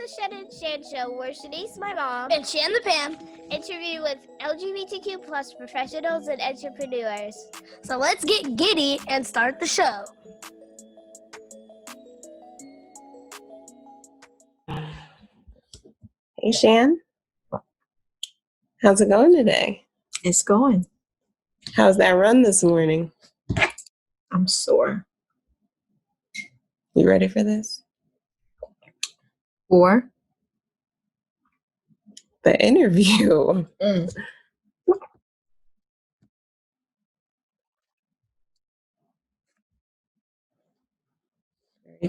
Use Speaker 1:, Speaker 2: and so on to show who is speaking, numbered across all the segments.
Speaker 1: the Shen and Shan Show, where Shenice, my mom,
Speaker 2: and Shan the Pam
Speaker 1: interview with LGBTQ plus professionals and entrepreneurs.
Speaker 2: So let's get giddy and start the show.
Speaker 3: Hey, Shan. How's it going today?
Speaker 4: It's going.
Speaker 3: How's that run this morning?
Speaker 4: I'm sore.
Speaker 3: You ready for this?
Speaker 4: Or
Speaker 3: The interview. Very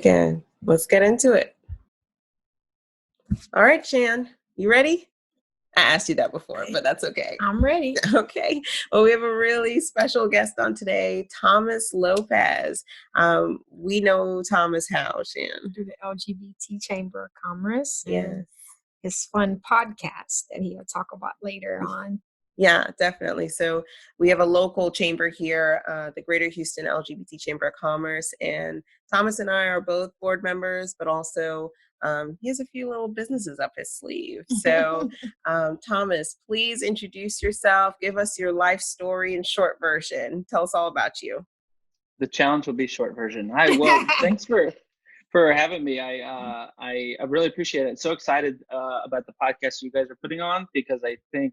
Speaker 3: good. Let's get into it. All right, Shan. You ready? I asked you that before, but that's okay.
Speaker 4: I'm ready.
Speaker 3: Okay. Well, we have a really special guest on today, Thomas Lopez. We know Thomas how, Shan?
Speaker 4: Through the LGBT Chamber of Commerce.
Speaker 3: Yes.
Speaker 4: And his fun podcast that he'll talk about later on.
Speaker 3: Yeah, definitely. So we have a local chamber here, the Greater Houston LGBT Chamber of Commerce, and Thomas and I are both board members, but also he has a few little businesses up his sleeve. So Thomas, please introduce yourself, give us your life story in short version. Tell us all about you.
Speaker 5: The challenge will be short version. Hi, well, thanks for having me. I really appreciate it. So excited about the podcast you guys are putting on, because I think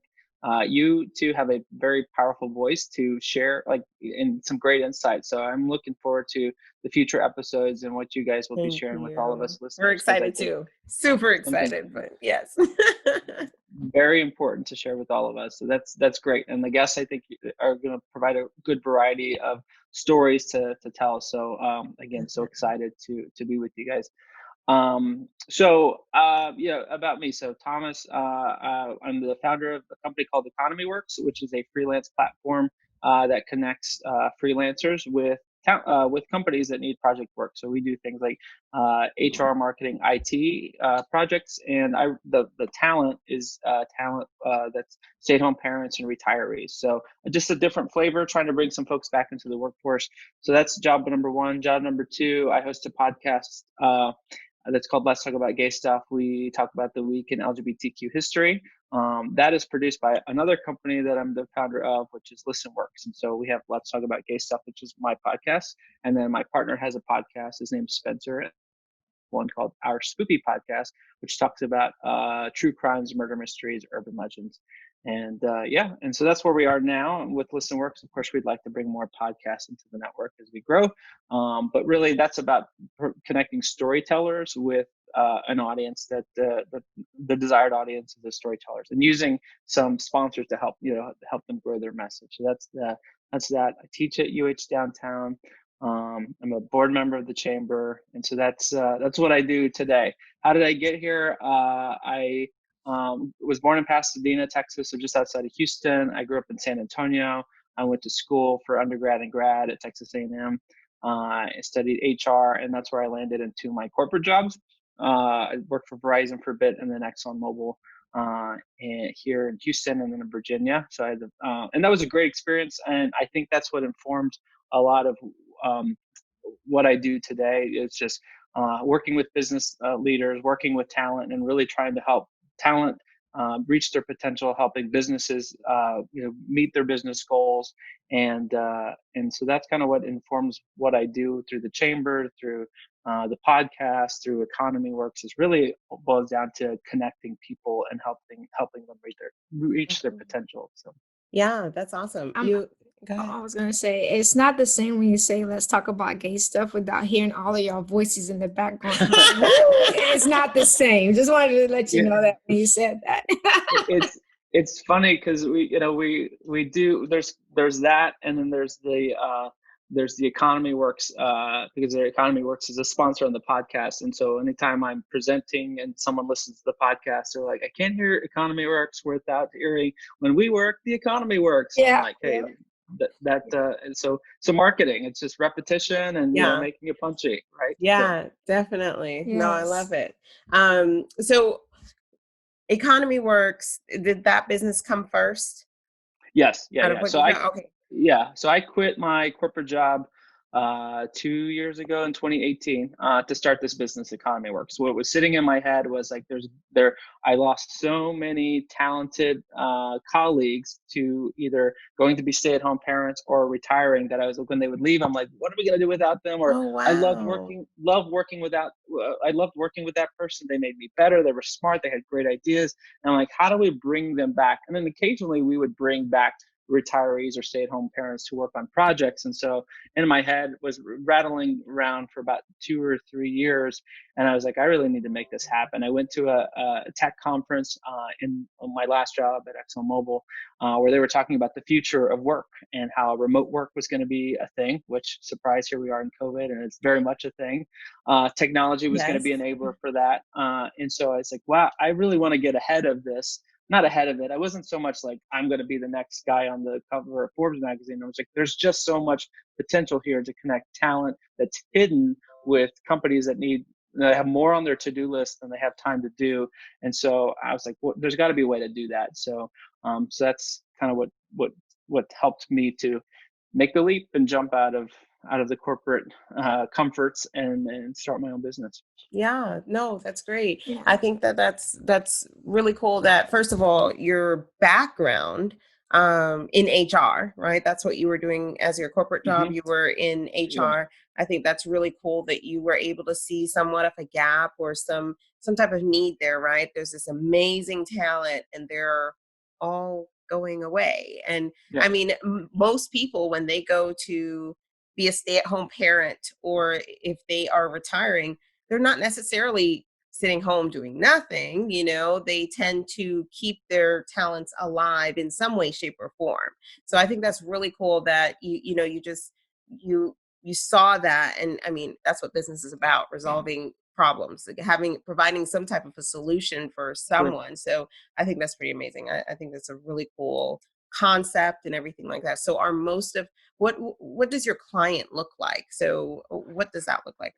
Speaker 5: you two have a very powerful voice to share, in some great insights. So I'm looking forward to the future episodes and what you guys will be sharing with all of us listeners.
Speaker 3: We're excited too. Super excited, but yes.
Speaker 5: Very important to share with all of us. So that's great. And the guests, I think, are going to provide a good variety of stories to tell. So again, so excited to be with you guys. About me. So Thomas, I'm the founder of a company called Economiworks, which is a freelance platform that connects freelancers with companies that need project work. So we do things like HR, marketing, IT projects, and the talent is talent that's stay-at-home parents and retirees. So just a different flavor, trying to bring some folks back into the workforce. So that's job number one. Job number two, I host a podcast that's called Let's Talk About Gay Stuff. We talk about the week in LGBTQ history. That is produced by another company that I'm the founder of, which is ListenWorks. And so we have Let's Talk About Gay Stuff, which is my podcast. And then my partner has a podcast. His name's Spencer, one called Our Spoopy Podcast, which talks about true crimes, murder mysteries, urban legends. And and so that's where we are now with ListenWorks. Of course, we'd like to bring more podcasts into the network as we grow. But really, that's about connecting storytellers with an audience that the desired audience of the storytellers, and using some sponsors to help them grow their message. So that's that. I teach at UH Downtown. I'm a board member of the chamber, and so that's what I do today. How did I get here? I was born in Pasadena, Texas, so just outside of Houston. I grew up in San Antonio. I went to school for undergrad and grad at Texas A&M. I studied HR, and that's where I landed into my corporate jobs. I worked for Verizon for a bit, and then ExxonMobil here in Houston, and then in Virginia. So I had and that was a great experience, and I think that's what informed a lot of what I do today. It's just working with business leaders, working with talent, and really trying to help talent reach their potential, helping businesses meet their business goals, and so that's kind of what informs what I do through the chamber, through the podcast, through Economiworks. Is really boils down to connecting people and helping them reach their potential. So
Speaker 3: Yeah, that's awesome. Go ahead.
Speaker 4: I was going to say, it's not the same when you say, let's talk about gay stuff without hearing all of your voices in the background. It's not the same. Just wanted to let you know that when you said that.
Speaker 5: It's funny because we do, there's that, and then there's the Economiworks, because the Economiworks is a sponsor on the podcast. And so anytime I'm presenting and someone listens to the podcast, they're like, I can't hear Economiworks without hearing when we work, the Economy works.
Speaker 4: Yeah.
Speaker 5: I'm like, hey, and so marketing, it's just repetition and making it punchy, right?
Speaker 3: Yeah, definitely.
Speaker 4: Yes.
Speaker 3: No, I love it. So Economiworks, did that business come first?
Speaker 5: Yes. Yeah.
Speaker 3: So
Speaker 5: I quit my corporate job 2 years ago in 2018 to start this business, Economiworks. What was sitting in my head was like, I lost so many talented colleagues to either going to be stay-at-home parents or retiring, that I was like, when they would leave, I'm like, what are we gonna do without them? Or
Speaker 3: Oh,
Speaker 5: I loved
Speaker 3: wow.
Speaker 5: working with that person. They made me better. They were smart. They had great ideas. And I'm like, how do we bring them back? And then occasionally we would bring back retirees or stay-at-home parents to work on projects. And so in my head was rattling around for about 2 or 3 years, and I was like, I really need to make this happen. I went to a tech conference in my last job at ExxonMobil, where they were talking about the future of work and how remote work was going to be a thing, which, surprise, here we are in COVID, and it's very much a thing. Technology was going to
Speaker 3: Yes.
Speaker 5: be an enabler for that. And so I was like, wow, I really want to get ahead of this. Not ahead of it. I wasn't so much like, I'm going to be the next guy on the cover of Forbes magazine. I was like, there's just so much potential here to connect talent that's hidden with companies that have more on their to-do list than they have time to do. And so I was like, well, there's got to be a way to do that. So, so that's kind of what helped me to make the leap and jump out of the corporate comforts and start my own business.
Speaker 3: Yeah, no, that's great.
Speaker 4: Yeah.
Speaker 3: I think that's really cool that, first of all, your background in HR, right? That's what you were doing as your corporate job.
Speaker 5: Mm-hmm.
Speaker 3: You were in
Speaker 5: Yeah.
Speaker 3: HR. I think that's really cool that you were able to see somewhat of a gap or some type of need there, right? There's this amazing talent and they're all going away. And
Speaker 5: Yeah.
Speaker 3: I mean, most people, when they go to be a stay-at-home parent, or if they are retiring, they're not necessarily sitting home doing nothing. They tend to keep their talents alive in some way, shape, or form. So I think that's really cool that you saw that. And I mean, that's what business is about: resolving problems, like providing some type of a solution for
Speaker 5: Sure.
Speaker 3: someone. So I think that's pretty amazing. I think that's a really cool concept and everything like that. So are most of what does your client look like? So what does that look like?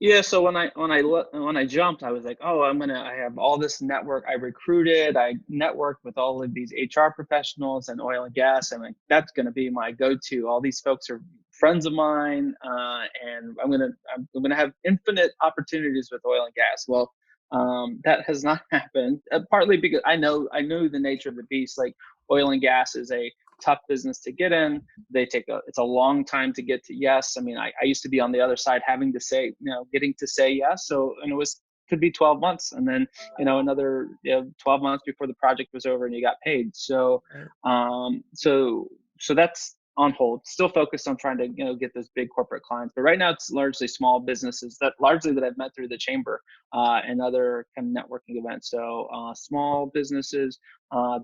Speaker 5: Yeah, so when I jumped, I was like, oh, I have all this network. I recruited, I networked with all of these HR professionals and oil and gas. I'm like, that's gonna be my go-to. All these folks are friends of mine, and I'm gonna have infinite opportunities with oil and gas. Well, that has not happened. Partly because I knew the nature of the beast. Like, oil and gas is a tough business to get in. It's a long time to get to yes. I mean, I used to be on the other side, having to say, getting to say yes. So, and could be 12 months, and then another 12 months before the project was over and you got paid. So
Speaker 3: Right.
Speaker 5: so that's on hold. Still focused on trying to get those big corporate clients, but right now it's largely small businesses that I've met through the chamber and other kind of networking events. So small businesses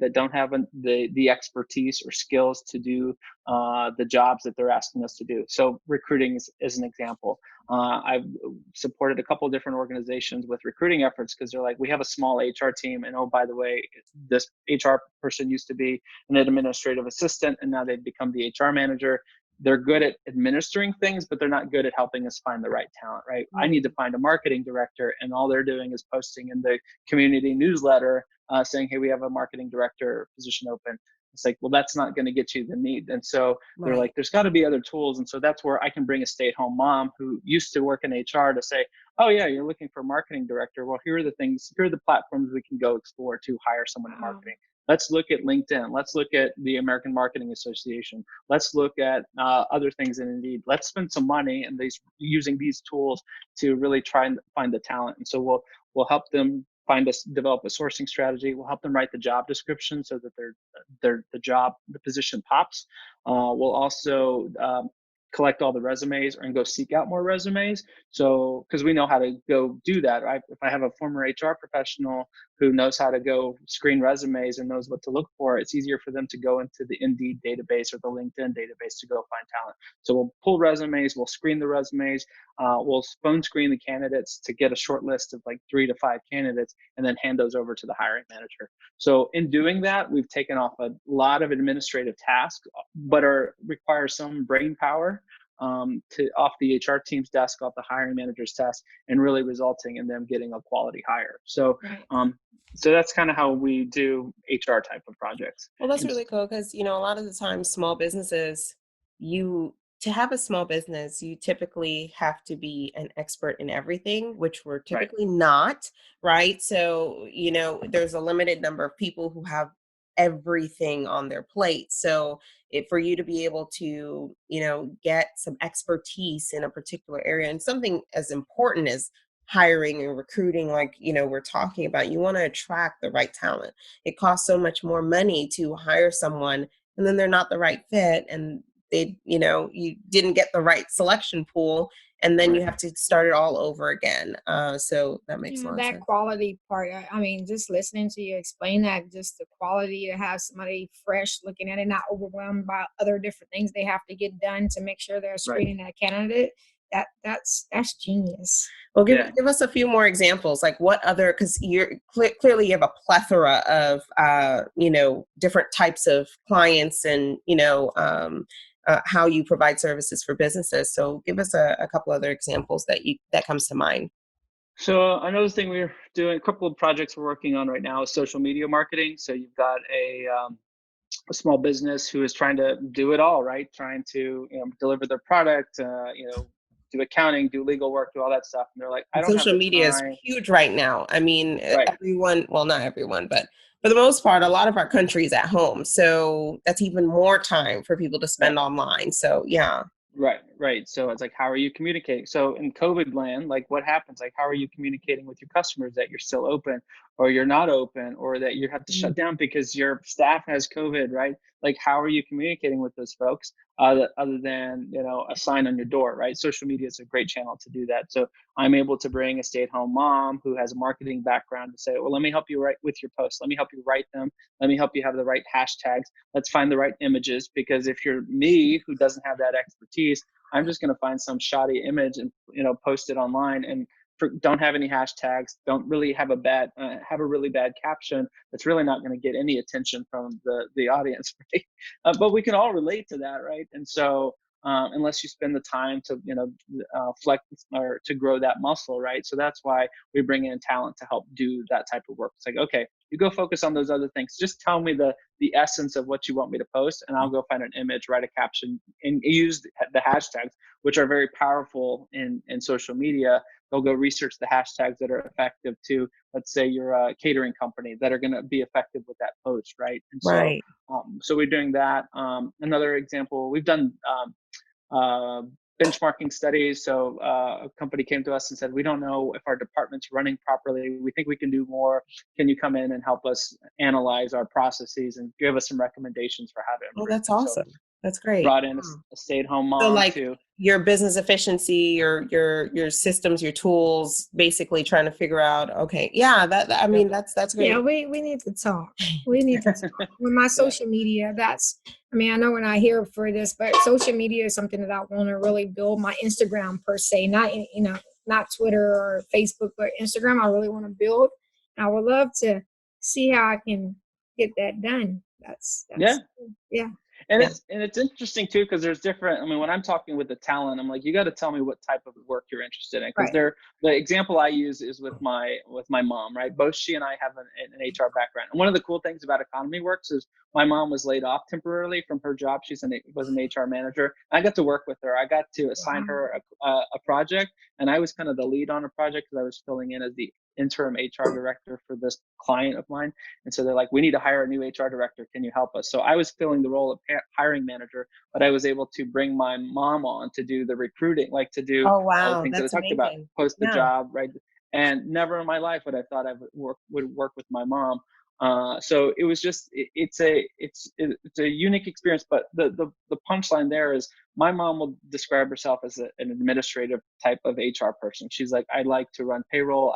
Speaker 5: that don't have the expertise or skills to do the jobs that they're asking us to do. So recruiting is an example. I've supported a couple of different organizations with recruiting efforts because they're like, we have a small HR team, and oh, by the way, this HR person used to be an administrative assistant, and now they've become the HR manager. They're good at administering things, but they're not good at helping us find the right talent, right? I need to find a marketing director, and all they're doing is posting in the community newsletter saying, hey, we have a marketing director position open. It's like, well, that's not going to get you the need. And so they're like, there's got to be other tools. And so that's where I can bring a stay-at-home mom who used to work in HR to say, oh yeah, you're looking for a marketing director. Well, here are the platforms we can go explore to hire someone in marketing. Let's look at LinkedIn. Let's look at the American Marketing Association. Let's look at other things in Indeed. Let's spend some money and using these tools to really try and find the talent. And so we'll help them develop a sourcing strategy. We'll help them write the job description so that the position pops. We'll also collect all the resumes and go seek out more resumes. So, because we know how to go do that, right? If I have a former HR professional who knows how to go screen resumes and knows what to look for, it's easier for them to go into the Indeed database or the LinkedIn database to go find talent. So we'll pull resumes, we'll screen the resumes, we'll phone screen the candidates to get a short list of like 3 to 5 candidates, and then hand those over to the hiring manager. So in doing that, we've taken off a lot of administrative tasks, but require some brain power off the HR team's desk, off the hiring manager's desk, and really resulting in them getting a quality hire. So, so that's kind of how we do HR type of projects.
Speaker 3: Well, that's really cool because, a lot of the times small businesses, you to have a small business, you typically have to be an expert in everything, which we're
Speaker 5: Right.
Speaker 3: typically not, right? So, there's a limited number of people who have everything on their plate. So, for you to be able to, get some expertise in a particular area and something as important as hiring and recruiting, like, we're talking about, you want to attract the right talent. It costs so much more money to hire someone and then they're not the right fit, and you didn't get the right selection pool, and then you
Speaker 5: Right.
Speaker 3: have to start it all over again. So that makes a lot of
Speaker 4: That
Speaker 3: sense.
Speaker 4: quality part, I mean, just listening to you explain that, just the quality to have somebody fresh looking at it, not overwhelmed by other different things they have to get done to make sure they're
Speaker 5: Right.
Speaker 4: screening that candidate. That's genius.
Speaker 3: Well, give,
Speaker 5: Yeah.
Speaker 3: give us a few more examples, like what other, because you're clearly you have a plethora of different types of clients, and how you provide services for businesses. So give us a couple other examples that comes to mind.
Speaker 5: So another thing we're doing, a couple of projects we're working on right now is social media marketing. So you've got a small business who is trying to do it all, right? Trying to deliver their product, do accounting, do legal work, do all that stuff. And they're like, I
Speaker 3: And
Speaker 5: don't have
Speaker 3: social
Speaker 5: the
Speaker 3: media is
Speaker 5: time.
Speaker 3: huge right now. I mean,
Speaker 5: Right.
Speaker 3: everyone, well, not everyone, but for the most part, a lot of our country is at home. So that's even more time for people to
Speaker 5: Right.
Speaker 3: spend online. So, yeah.
Speaker 5: Right. So it's like, how are you communicating? So in COVID land, like what happens? Like, how are you communicating with your customers that you're still open or you're not open or that you have to shut down because your staff has COVID, right? Like, how are you communicating with those folks other than, a sign on your door, right? Social media is a great channel to do that. So I'm able to bring a stay-at-home mom who has a marketing background to say, well, let me help you write with your posts. Let me help you write them. Let me help you have the right hashtags. Let's find the right images, because if you're me who doesn't have that expertise, I'm just going to find some shoddy image and post it online and don't have any hashtags, don't really have have a really bad caption that's really not going to get any attention from the audience, right? But we can all relate to that, right? And so unless you spend the time to flex or to grow that muscle, right? So that's why we bring in talent to help do that type of work. It's like, okay, you go focus on those other things. Just tell me the essence of what you want me to post, and I'll go find an image, write a caption, and use the hashtags, which are very powerful in social media. They'll go research the hashtags that are effective to, let's say you're a catering company, that are going to be effective with that post, right? And so,
Speaker 3: Right.
Speaker 5: so we're doing that. Another example, we've done uh, benchmarking studies. So a company came to us and said, we don't know if our department's running properly. We think we can do more. Can you come in and help us analyze our processes and give us some recommendations for how to
Speaker 3: Oh,
Speaker 5: improve?
Speaker 3: that's
Speaker 5: And so
Speaker 3: awesome. That's great.
Speaker 5: brought in a stay-at-home
Speaker 3: So
Speaker 5: mom
Speaker 3: like
Speaker 5: to
Speaker 3: your business efficiency, your systems, your tools, basically trying to figure out, okay, yeah, I
Speaker 5: yeah,
Speaker 3: mean, that's
Speaker 4: Yeah,
Speaker 3: great.
Speaker 4: we need to talk. We need to talk. With my
Speaker 5: yeah,
Speaker 4: social media, I mean, I know we're not here for this, but social media is something that I want to really build. My Instagram per se, not Twitter or Facebook, but Instagram. I really want to build. And I would love to see how I can get that done.
Speaker 5: yeah.
Speaker 4: Yeah.
Speaker 5: And
Speaker 3: Yeah.
Speaker 5: it's interesting too, because there's different. I mean, when I'm talking with the talent, I'm like, you got to tell me what type of work you're interested in, because
Speaker 4: Right.
Speaker 5: the example I use is with my mom, right? Both she and I have an HR background, and one of the cool things about Economiworks is my mom was laid off temporarily from her job. Was an HR manager. I got to work with her. I got to assign
Speaker 4: Wow.
Speaker 5: her a project, and I was kind of the lead on a project because I was filling in as the interim HR director for this client of mine. And so they're like, we need to hire a new HR director. Can you help us? So I was filling the role of hiring manager, but I was able to bring my mom on to do the recruiting, like to do
Speaker 3: Oh,
Speaker 5: all the
Speaker 3: wow.
Speaker 5: things that I
Speaker 3: That's
Speaker 5: talked about,
Speaker 3: amazing.
Speaker 5: post the
Speaker 3: Yeah.
Speaker 5: job, right? And never in my life would I thought I would work with my mom. So it was just it's a unique experience. But the punchline there is my mom will describe herself as an administrative type of HR person. She's like, I like to run payroll.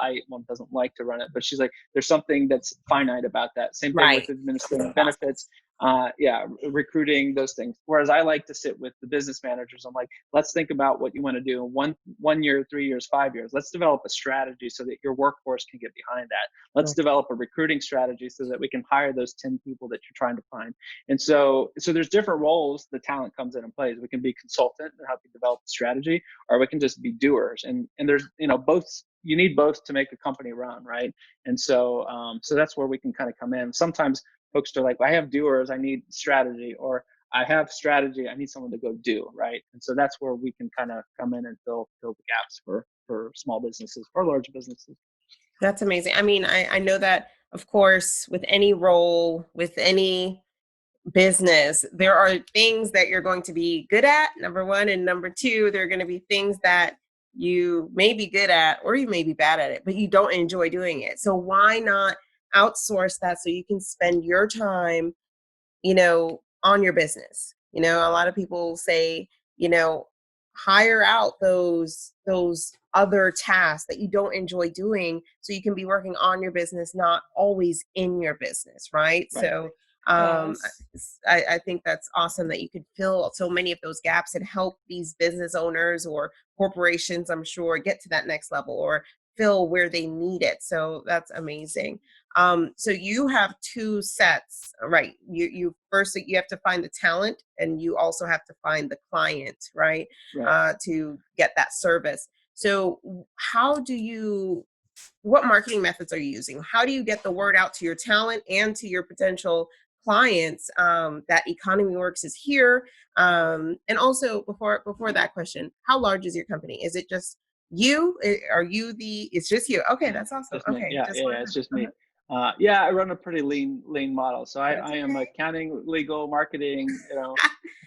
Speaker 5: Doesn't like to run it, but she's like, there's something that's finite about that. Same thing with
Speaker 3: Right.
Speaker 5: administrating benefits. Recruiting, those things. Whereas I like to sit with the business managers. I'm like, let's think about what you want to do in 1 year, 3 years, 5 years. Let's develop a strategy so that your workforce can get behind that. Let's develop a recruiting strategy so that we can hire those 10 people that you're trying to find. And so there's different roles the talent comes in and plays. We can be consultant and help you develop a strategy, or we can just be doers. And there's both. You need both to make a company run, right? And so that's where we can kind of come in. Sometimes folks are like, I have doers, I need strategy, or I have strategy. I need someone to go do, right? And so that's where we can kind of come in and fill the gaps for small businesses or large businesses.
Speaker 3: That's amazing. I mean, I know that, of course, with any role, with any business, there are things that you're going to be good at, number one, and number two, there are going to be things that you may be good at or you may be bad at it, but you don't enjoy doing it. So why not outsource that so you can spend your time, on your business? A lot of people say, hire out those other tasks that you don't enjoy doing so you can be working on your business, not always in your business, right? So I think that's awesome that you could fill so many of those gaps and help these business owners or corporations, I'm sure, get to that next level or fill where they need it. So that's amazing. So you have two sets, right? You first you have to find the talent, and you also have to find the client, right? To get that service. So what marketing methods are you using? How do you get the word out to your talent and to your potential clients that Economiworks is here? And also before that question, how large is your company? Is it just you? It's just you. Okay, that's awesome.
Speaker 5: Just me.
Speaker 3: Okay.
Speaker 5: Yeah, it's just me. I run a pretty lean model. So I am accounting, legal, marketing,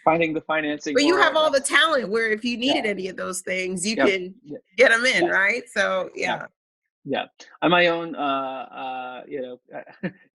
Speaker 5: finding the financing.
Speaker 3: But you have all the talent where if you needed any of those things, you can get them in, right? So
Speaker 5: Yeah, I'm my own.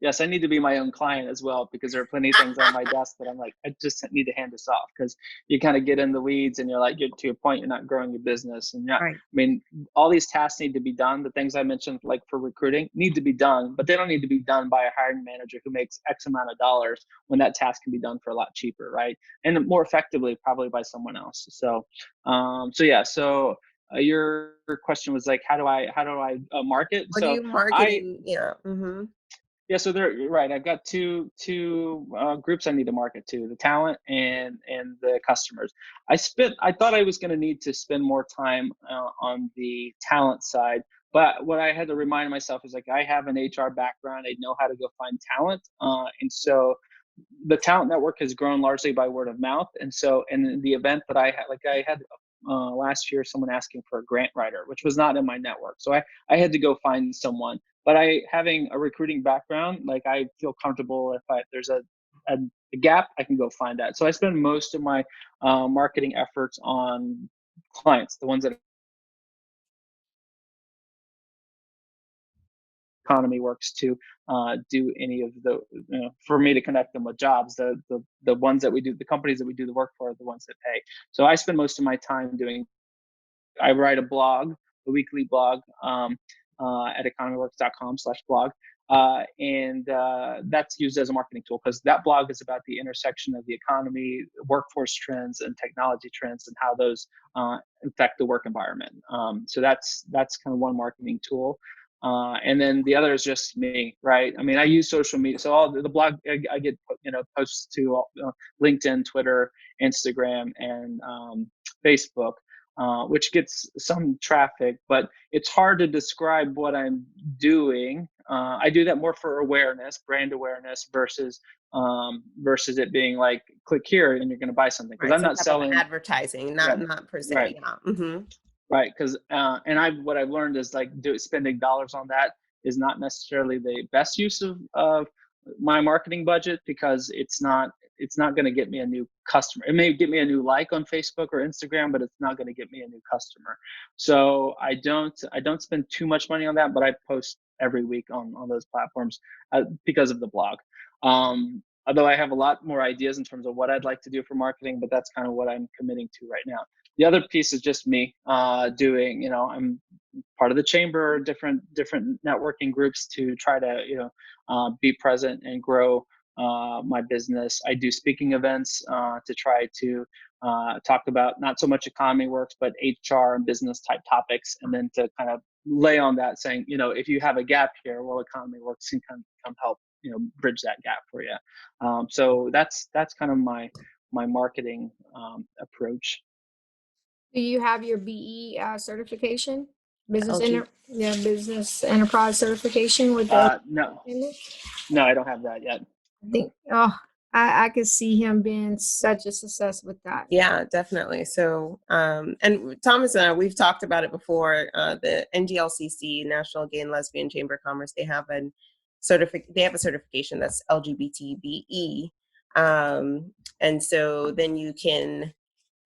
Speaker 5: Yes, I need to be my own client as well, because there are plenty of things on my desk that I'm like, I just need to hand this off, because you kind of get in the weeds and you're to your point, you're not growing your business. And
Speaker 3: right.
Speaker 5: I mean, all these tasks need to be done. The things I mentioned, like for recruiting, need to be done, but they don't need to be done by a hiring manager who makes X amount of dollars when that task can be done for a lot cheaper, right? And more effectively, probably by someone else. So, your question was like, how do I market?
Speaker 3: What are you marketing?
Speaker 5: So you're right. I've got two groups I need to market to: the talent and the customers. I thought I was going to need to spend more time on the talent side, but what I had to remind myself is, like, I have an HR background. I know how to go find talent, and so the talent network has grown largely by word of mouth. And so, in the event that I had last year, someone asking for a grant writer, which was not in my network. So I had to go find someone. But having a recruiting background, like, I feel comfortable if there's a gap, I can go find that. So I spend most of my marketing efforts on clients, the ones that Economiworks to do any of the, for me to connect them with jobs. The ones that we do, the companies that we do the work for, are the ones that pay. So I spend most of my time I write a blog, a weekly blog at economiworks.com/blog. And that's used as a marketing tool, because that blog is about the intersection of the economy, workforce trends, and technology trends, and how those affect the work environment. So that's kind of one marketing tool. And then the other is just me, right? I mean, I use social media. So all the blog, I get posts to LinkedIn, Twitter, Instagram, and Facebook, which gets some traffic, but it's hard to describe what I'm doing. I do that more for awareness, brand awareness, versus it being like, click here and you're going to buy something. Because I'm not selling
Speaker 3: advertising, not per se.
Speaker 5: Right.
Speaker 3: Yeah. Mm-hmm.
Speaker 5: Right, because what I've learned is, like, spending dollars on that is not necessarily the best use of my marketing budget, because it's not going to get me a new customer. It may get me a new like on Facebook or Instagram, but it's not going to get me a new customer. So I don't spend too much money on that, but I post every week on those platforms because of the blog. Although I have a lot more ideas in terms of what I'd like to do for marketing, but that's kind of what I'm committing to right now. The other piece is just me doing, I'm part of the chamber, different networking groups to try to, be present and grow my business. I do speaking events to try to talk about not so much Economiworks, but HR and business type topics, and then to kind of lay on that, saying, if you have a gap here, well, Economiworks can come help, bridge that gap for you. So that's kind of my marketing approach.
Speaker 4: Do you have your BE certification?
Speaker 3: LG.
Speaker 4: Business enterprise certification with the
Speaker 5: No, I don't have that yet.
Speaker 4: I think I could see him being such a success with that.
Speaker 3: Yeah, definitely. So, and Thomas and I, we've talked about it before. The NGLCC, National Gay and Lesbian Chamber of Commerce, they have a certification that's LGBTBE, and so then you can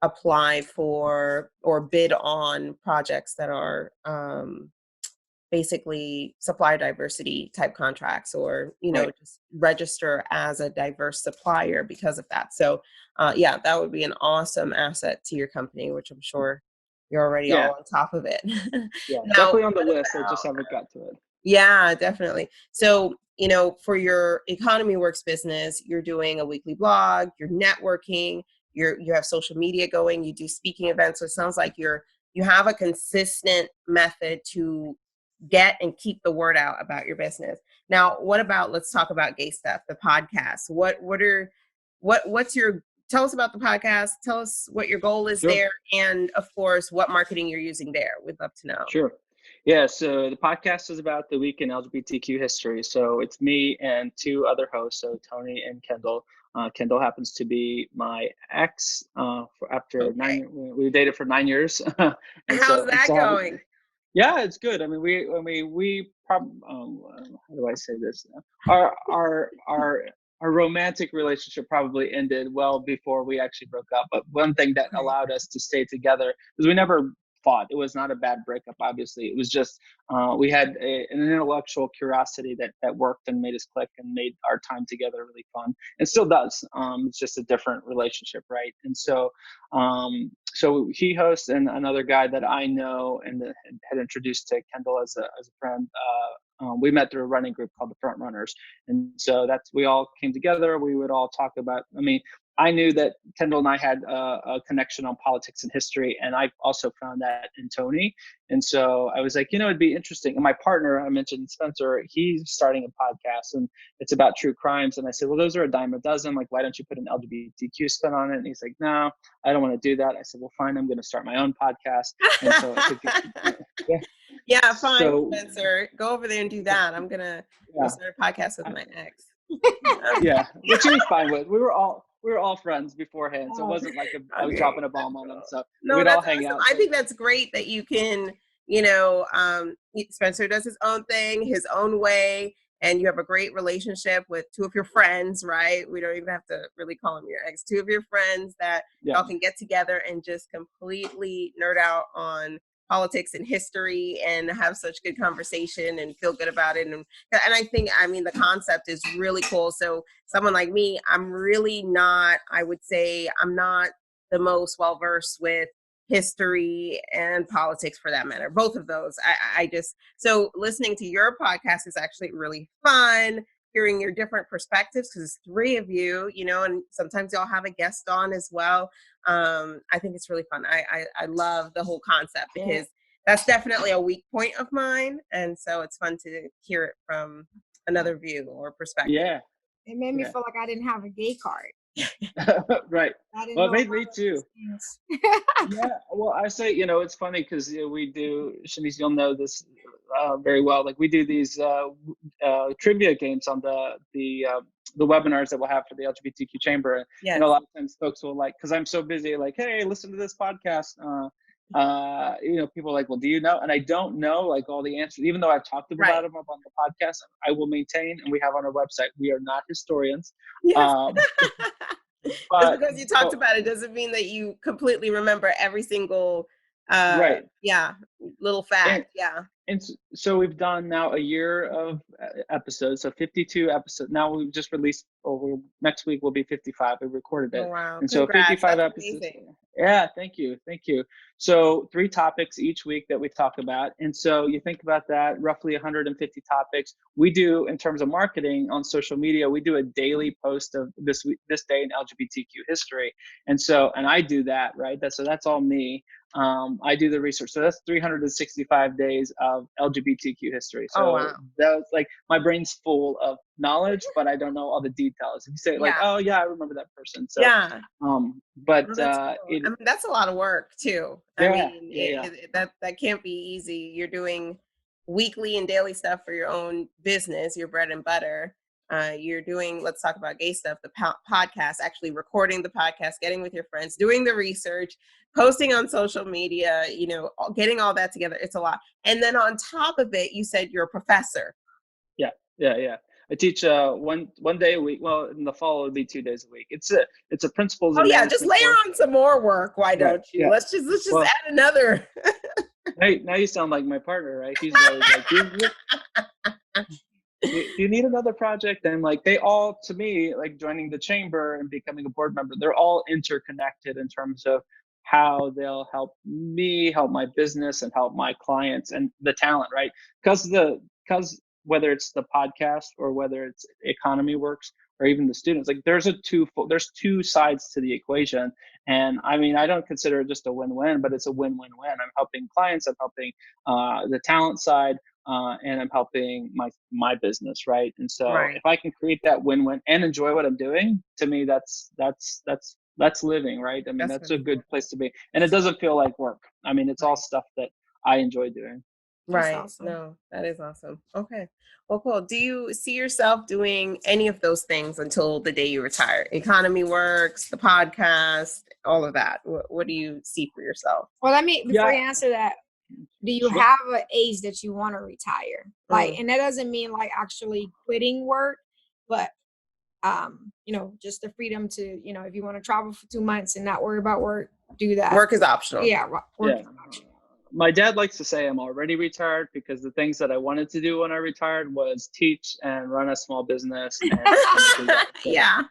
Speaker 3: apply for or bid on projects that are basically supplier diversity type contracts, or
Speaker 5: Right.
Speaker 3: just register as a diverse supplier because of that. So yeah, that would be an awesome asset to your company, which I'm sure you're already
Speaker 5: Yeah.
Speaker 3: all on top of it.
Speaker 5: Yeah.
Speaker 3: Now,
Speaker 5: Definitely on the
Speaker 3: what
Speaker 5: list. I
Speaker 3: about,
Speaker 5: just haven't got to it.
Speaker 3: yeah, definitely. So, for your Economiworks business, you're doing a weekly blog, you're networking, you have social media going, you do speaking events. So it sounds like you have a consistent method to get and keep the word out about your business. Now, what about, let's talk about gay stuff, the podcast. What's your, tell us about the podcast, tell us what your goal is
Speaker 5: Sure.
Speaker 3: there, and of course, what marketing you're using there. We'd love to know.
Speaker 5: Sure. Yeah, so the podcast is about the week in LGBTQ history. So it's me and two other hosts, so Tony and Kendall. Kendall happens to be my ex. After
Speaker 3: Okay.
Speaker 5: we dated for 9 years, and
Speaker 3: How's that
Speaker 5: so
Speaker 3: going?
Speaker 5: yeah, it's good. I mean, we probably how do I say this? Our romantic relationship probably ended well before we actually broke up. But one thing that
Speaker 3: Okay.
Speaker 5: allowed us to stay together is we never fought. It was not a bad breakup. Obviously, it was just we had an intellectual curiosity that worked and made us click and made our time together really fun. It still does. It's just a different relationship, right? And so he hosts, and another guy that I know and had introduced to Kendall as a friend. We met through a running group called the Front Runners, and so we all came together. We would all talk about. I mean, I knew that Kendall and I had a connection on politics and history, and I also found that in Tony. And so I was like, it'd be interesting. And my partner, I mentioned Spencer, he's starting a podcast, and it's about true crimes. And I said, well, those are a dime a dozen. Like, why don't you put an LGBTQ spin on it? And he's like, no, I don't want to do that. I said, well, fine, I'm going to start my own podcast. And so I think, yeah.
Speaker 3: Yeah, fine,
Speaker 5: So,
Speaker 3: Spencer. Go over there and do that. I'm gonna go start a podcast with my ex.
Speaker 5: Yeah, which he was fine with. We were all friends beforehand, so it wasn't like I was dropping a bomb on them. So
Speaker 3: No,
Speaker 5: we'd all
Speaker 3: that's
Speaker 5: hang
Speaker 3: awesome.
Speaker 5: out.
Speaker 3: I think that's great that you can, Spencer does his own thing, his own way, and you have a great relationship with two of your friends, right? We don't even have to really call them your ex. Two of your friends that y'all can get together and just completely nerd out on politics and history and have such good conversation and feel good about it. And I think, the concept is really cool. So someone like me, I'm really not, I would say I'm not the most well-versed with history and politics, for that matter, both of those. I just, so listening to your podcast is actually really fun, hearing your different perspectives, because it's three of you, and sometimes y'all have a guest on as well. I think it's really fun. I love the whole concept, because that's definitely a weak point of mine, and so it's fun to hear it from another view or perspective.
Speaker 5: Yeah.
Speaker 4: It made me feel like I didn't have a gay card.
Speaker 5: Right. Well, it made me too.
Speaker 4: Yeah.
Speaker 5: Well, I say, it's funny because we do, Shenice, you'll know this very well. Like, we do these trivia games on the webinars that we'll have for the LGBTQ chamber.
Speaker 3: Yes.
Speaker 5: And a lot of times folks will, like, because I'm so busy, like, hey, listen to this podcast. People are like, well, do you know? And I don't know, like, all the answers, even though I've talked about them up on the podcast. I will maintain, and we have on our website, we are not historians.
Speaker 3: Yes.
Speaker 5: But
Speaker 3: just because you talked about it doesn't mean that you completely remember every single little fact.
Speaker 5: And so we've done now a year of episodes, so 52 episodes. Now we've just released, next week will be 55. We recorded it.
Speaker 3: Oh, wow.
Speaker 5: And
Speaker 3: Congrats.
Speaker 5: So 55
Speaker 3: That's
Speaker 5: episodes.
Speaker 3: amazing.
Speaker 5: Yeah, thank you. So 3 topics each week that we talk about. And so you think about that, roughly 150 topics. We do, in terms of marketing on social media, we do a daily post of this day in LGBTQ history. And I do that, right? That's all me. I do the research. So that's 365 days of LGBTQ history. So that's like, my brain's full of knowledge, but I don't know all the details. If you say oh yeah, I remember that person. So but
Speaker 3: cool. That's a lot of work too. That can't be easy. You're doing weekly and daily stuff for your own business, your bread and butter. You're doing, let's talk about gay stuff, the podcast, actually recording the podcast, getting with your friends, doing the research, posting on social media, getting all that together. It's a lot. And then on top of it, you said you're a professor.
Speaker 5: Yeah. I teach one day a week. Well, in the fall, it would be 2 days a week. It's a principles.
Speaker 3: Oh
Speaker 5: and
Speaker 3: yeah, just
Speaker 5: management
Speaker 3: layer
Speaker 5: course.
Speaker 3: on some more work. Why don't you?
Speaker 5: Yeah.
Speaker 3: Let's just
Speaker 5: Well,
Speaker 3: add another.
Speaker 5: now you sound like my partner, right? He's always like, do you need another project? And like they all, to me, like joining the chamber and becoming a board member, they're all interconnected in terms of how they'll help me, help my business, and help my clients and the talent, right? Because whether it's the podcast or whether it's Economiworks or even the students, like there's two sides to the equation. And I mean, I don't consider it just a win-win, but it's a win-win-win. I'm helping clients, I'm helping the talent side, and I'm helping my business, right? And so if I can create that win-win and enjoy what I'm doing, to me, that's living, right? I mean, that's a good place to be, and it doesn't feel like work. I mean, it's all stuff that I enjoy doing.
Speaker 3: Right.
Speaker 4: Awesome.
Speaker 3: No, that is awesome. Okay. Well, cool. Do you see yourself doing any of those things until the day you retire? Economiworks, the podcast, all of that. What do you see for yourself?
Speaker 4: Well, before you answer that, do you have an age that you want to retire? Like, and that doesn't mean like actually quitting work, but just the freedom to, if you want to travel for 2 months and not worry about work, do that.
Speaker 3: Work is optional.
Speaker 4: Yeah, work is optional.
Speaker 5: My dad likes to say I'm already retired because the things that I wanted to do when I retired was teach and run a small business. And
Speaker 3: yeah.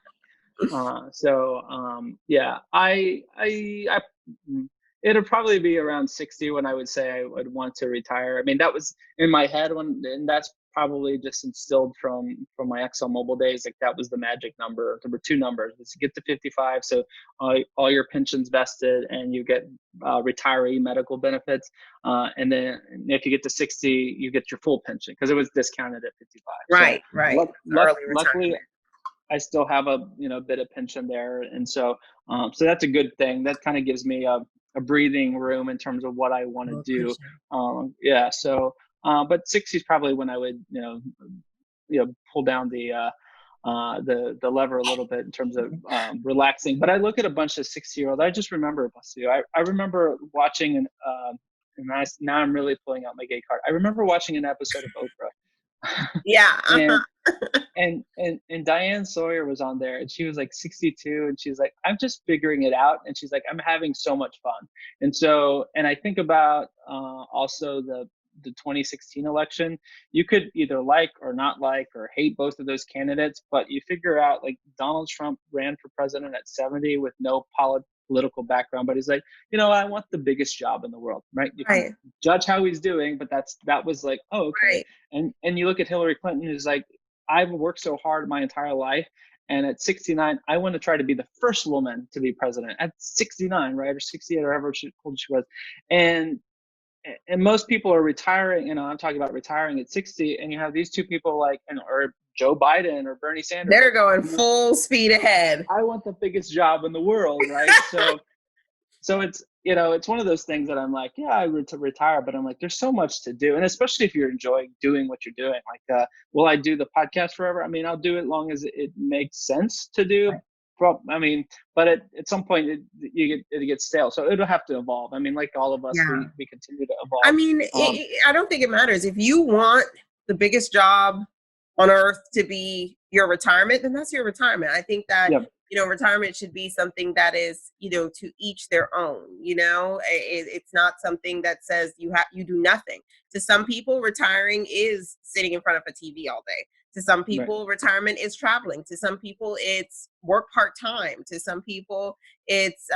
Speaker 5: It'll probably be around 60 when I would say I would want to retire. I mean, that was in my head and that's probably just instilled from my ExxonMobil days. Like that was the magic number. There were two numbers. It's get to 55, so all your pensions vested and you get retiree medical benefits. And then if you get to 60, you get your full pension because it was discounted at 55.
Speaker 3: Right.
Speaker 5: Luckily, I still have a bit of pension there, and so that's a good thing. That kind of gives me a breathing room in terms of what I want to do. But 60 is probably when I would pull down the lever a little bit in terms of relaxing. But I look at a bunch of 60-year-olds. I just remember, I remember watching now I'm really pulling out my gay card. I remember watching an episode of Oprah.
Speaker 3: Yeah.
Speaker 5: And Diane Sawyer was on there and she was like 62 and she's like, I'm just figuring it out. And she's like, I'm having so much fun. And I think about also the 2016 election. You could either like or not like or hate both of those candidates, but you figure out like Donald Trump ran for president at 70 with no political background, but he's like, I want the biggest job in the world, right? You can judge how he's doing, but that was like, oh, okay. Right. And you look at Hillary Clinton, who's like, I've worked so hard my entire life, and at 69, I want to try to be the first woman to be president at 69, right, or 68, or however old she was, and most people are retiring. I'm talking about retiring at 60, and you have these two people like, or Joe Biden or Bernie Sanders.
Speaker 3: They're going full speed ahead.
Speaker 5: I want the biggest job in the world, right? So it's it's one of those things that I'm like, yeah, I would to retire, but I'm like, there's so much to do, and especially if you're enjoying doing what you're doing. Like, will I do the podcast forever? I mean, I'll do it as long as it makes sense to do. Right. But at some point it gets stale, so it'll have to evolve. I mean, like all of us, we continue to evolve.
Speaker 3: I mean, I don't think it matters if you want the biggest job on earth to be your retirement, then that's your retirement. I think that retirement should be something that is to each their own. It's not something that says you do nothing. To some people, retiring is sitting in front of a TV all day. To some people, retirement is traveling. To some people, it's work part-time. To some people, it's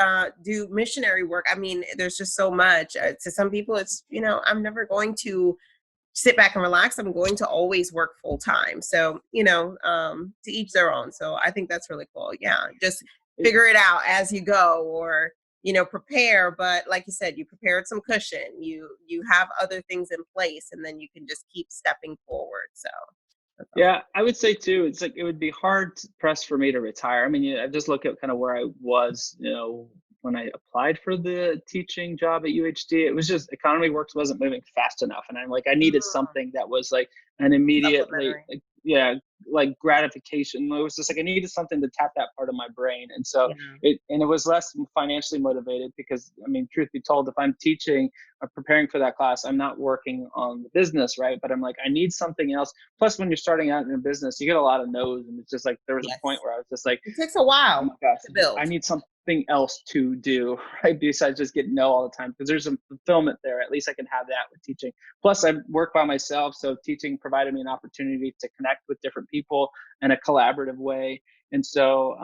Speaker 3: do missionary work. I mean, there's just so much. To some people, it's, I'm never going to sit back and relax. I'm going to always work full-time. So, to each their own. So I think that's really cool. Yeah, just figure it out as you go, or, prepare. But like you said, you prepare some cushion. You have other things in place, and then you can just keep stepping forward. So.
Speaker 5: Yeah, I would say too, it's like it would be hard pressed for me to retire. I mean, I just look at kind of where I was, when I applied for the teaching job at UHD. It was just Economiworks wasn't moving fast enough, and I'm like, I needed something that was like an immediately, like gratification. It was just like I needed something to tap that part of my brain, and so
Speaker 3: Yeah.
Speaker 5: it was less financially motivated because I mean, truth be told, if I'm teaching or preparing for that class, I'm not working on the business, right? But I'm like, I need something else. Plus, when you're starting out in a business, you get a lot of no's, and it's just like there was a
Speaker 3: Yes.
Speaker 5: point where I was just like,
Speaker 3: It takes a
Speaker 5: oh
Speaker 3: while
Speaker 5: my gosh,
Speaker 3: to build.
Speaker 5: I need something else to do, right? Besides just get no all the time, because there's some fulfillment there. At least I can have that with teaching. Plus, I work by myself, so teaching provided me an opportunity to connect with different people in a collaborative way. And so,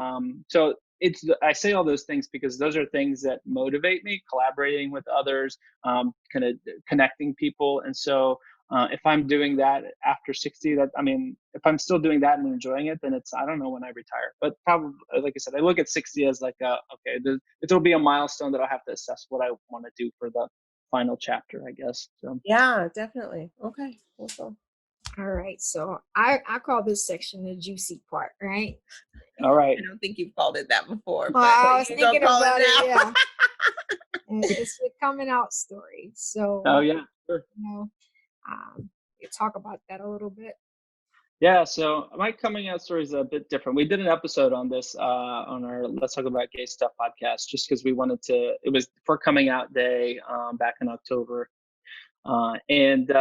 Speaker 5: so it's I say all those things because those are things that motivate me: collaborating with others, kind of connecting people. And so, if I'm doing that after 60, that I mean, if I'm still doing that and enjoying it, then it's I don't know when I retire. But probably, like I said, I look at 60 as like okay, it'll be a milestone that I'll have to assess what I want to do for the final chapter, I guess. So
Speaker 3: Yeah, definitely. Okay. Awesome.
Speaker 4: All right. So I call this section the juicy part, right?
Speaker 5: all right.
Speaker 3: I don't think you've called it that before,
Speaker 4: Well,
Speaker 3: but
Speaker 4: I was
Speaker 3: you gonna
Speaker 4: thinking
Speaker 3: call
Speaker 4: about
Speaker 3: it
Speaker 4: it,
Speaker 3: now.
Speaker 4: yeah. And it's the coming out story. So,
Speaker 5: Oh yeah, sure.
Speaker 4: you know, we talk about that a little bit.
Speaker 5: Yeah, so my coming out story is a bit different. We did an episode on this on our Let's Talk About Gay Stuff podcast, just because we wanted to. It was for coming out day back in October, and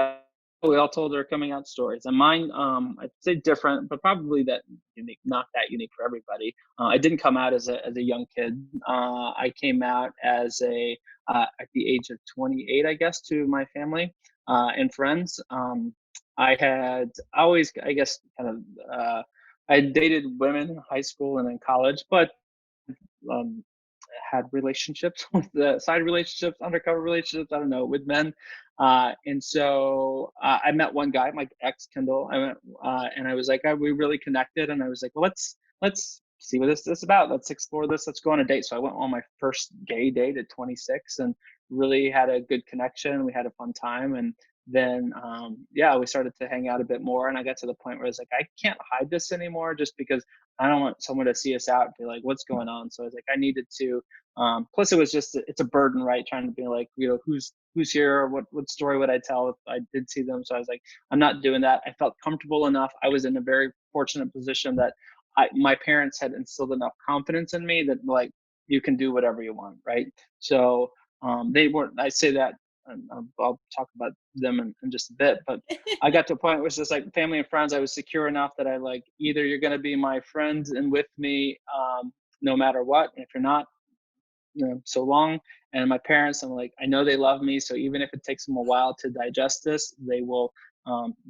Speaker 5: we all told our coming out stories. And mine, I'd say different, but probably that unique, not that unique for everybody. I didn't come out as a young kid. I came out as at the age of 28, I guess, to my family and friends. I had always, I guess, kind of, I dated women in high school and in college, but um, had relationships with the side relationships, undercover relationships, I don't know, with men. And so I met one guy, my ex Kendall. I went and I was like, we really connected, and I was like, well, let's see what this is about. Let's explore this. Let's go on a date. So I went on my first gay date at 26, and really had a good connection. We had a fun time, and then yeah, we started to hang out a bit more, and I got to the point where I was like, I can't hide this anymore, just because I don't want someone to see us out and be like, what's going on? So I was like, I needed to. Plus, it was just it's a burden, right? Trying to be like, who's here, or what story would I tell if I did see them? So I was like, I'm not doing that. I felt comfortable enough. I was in a very fortunate position that my parents had instilled enough confidence in me that like you can do whatever you want, right? So they weren't. I say that. And I'll talk about them in just a bit, but I got to a point where it's just like family and friends. I was secure enough that I like either you're going to be my friend and with me no matter what. And if you're not, so long. And my parents, I'm like, I know they love me, so even if it takes them a while to digest this, they will.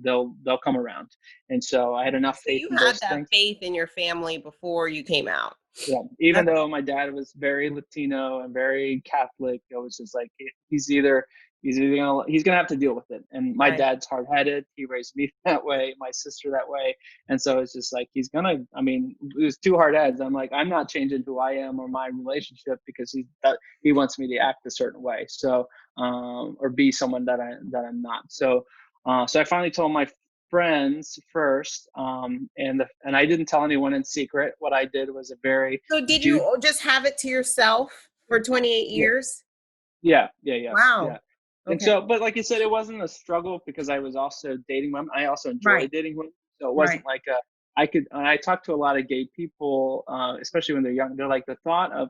Speaker 5: They'll come around. And so I had enough
Speaker 3: So
Speaker 5: faith
Speaker 3: you
Speaker 5: in
Speaker 3: had
Speaker 5: those
Speaker 3: that
Speaker 5: things.
Speaker 3: faith in your family before you came out.
Speaker 5: Yeah, even though my dad was very Latino and very Catholic, it was just like he's gonna have to deal with it. And my
Speaker 3: Right.
Speaker 5: dad's hard headed. He raised me that way, my sister that way, and so it's just like he's gonna. I mean, it was two hard heads. I'm like, I'm not changing who I am or my relationship because he wants me to act a certain way. So or be someone that I'm not. So so I finally told my friends first, and I didn't tell anyone in secret. What I did was a very
Speaker 3: So did you just have it to yourself for 28 years?
Speaker 5: yeah.
Speaker 3: Wow.
Speaker 5: And
Speaker 3: Okay.
Speaker 5: so, but like you said, it wasn't a struggle because I was also dating women. I also enjoy
Speaker 3: Right.
Speaker 5: dating women, so it wasn't like I could. And I talk to a lot of gay people, especially when they're young. They're like the thought of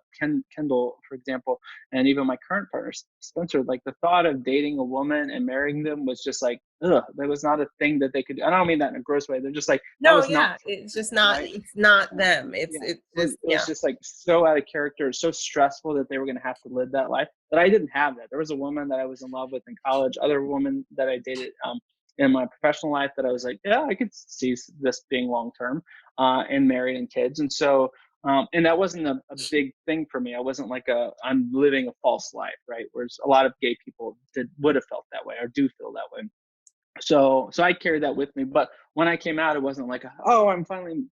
Speaker 5: Kendall, for example, and even my current partner Spencer. Like the thought of dating a woman and marrying them was just like, ugh. That was not a thing that they could. I don't mean that in a gross way. They're just like that
Speaker 3: No,
Speaker 5: was
Speaker 3: yeah,
Speaker 5: not.
Speaker 3: it's just not.
Speaker 5: Right?
Speaker 3: It's not them. It's
Speaker 5: Yeah,
Speaker 3: it's
Speaker 5: it
Speaker 3: just
Speaker 5: was just like so out of character, so stressful that they were going to have to live that life. That I didn't have that. There was a woman that I was in love with in college, other woman that I dated in my professional life that I was like, yeah, I could see this being long term, and married and kids. And so, and that wasn't a big thing for me. I wasn't like I'm living a false life, right? Whereas a lot of gay people would have felt that way or do feel that way. So I carried that with me. But when I came out, it wasn't like, oh, I'm finally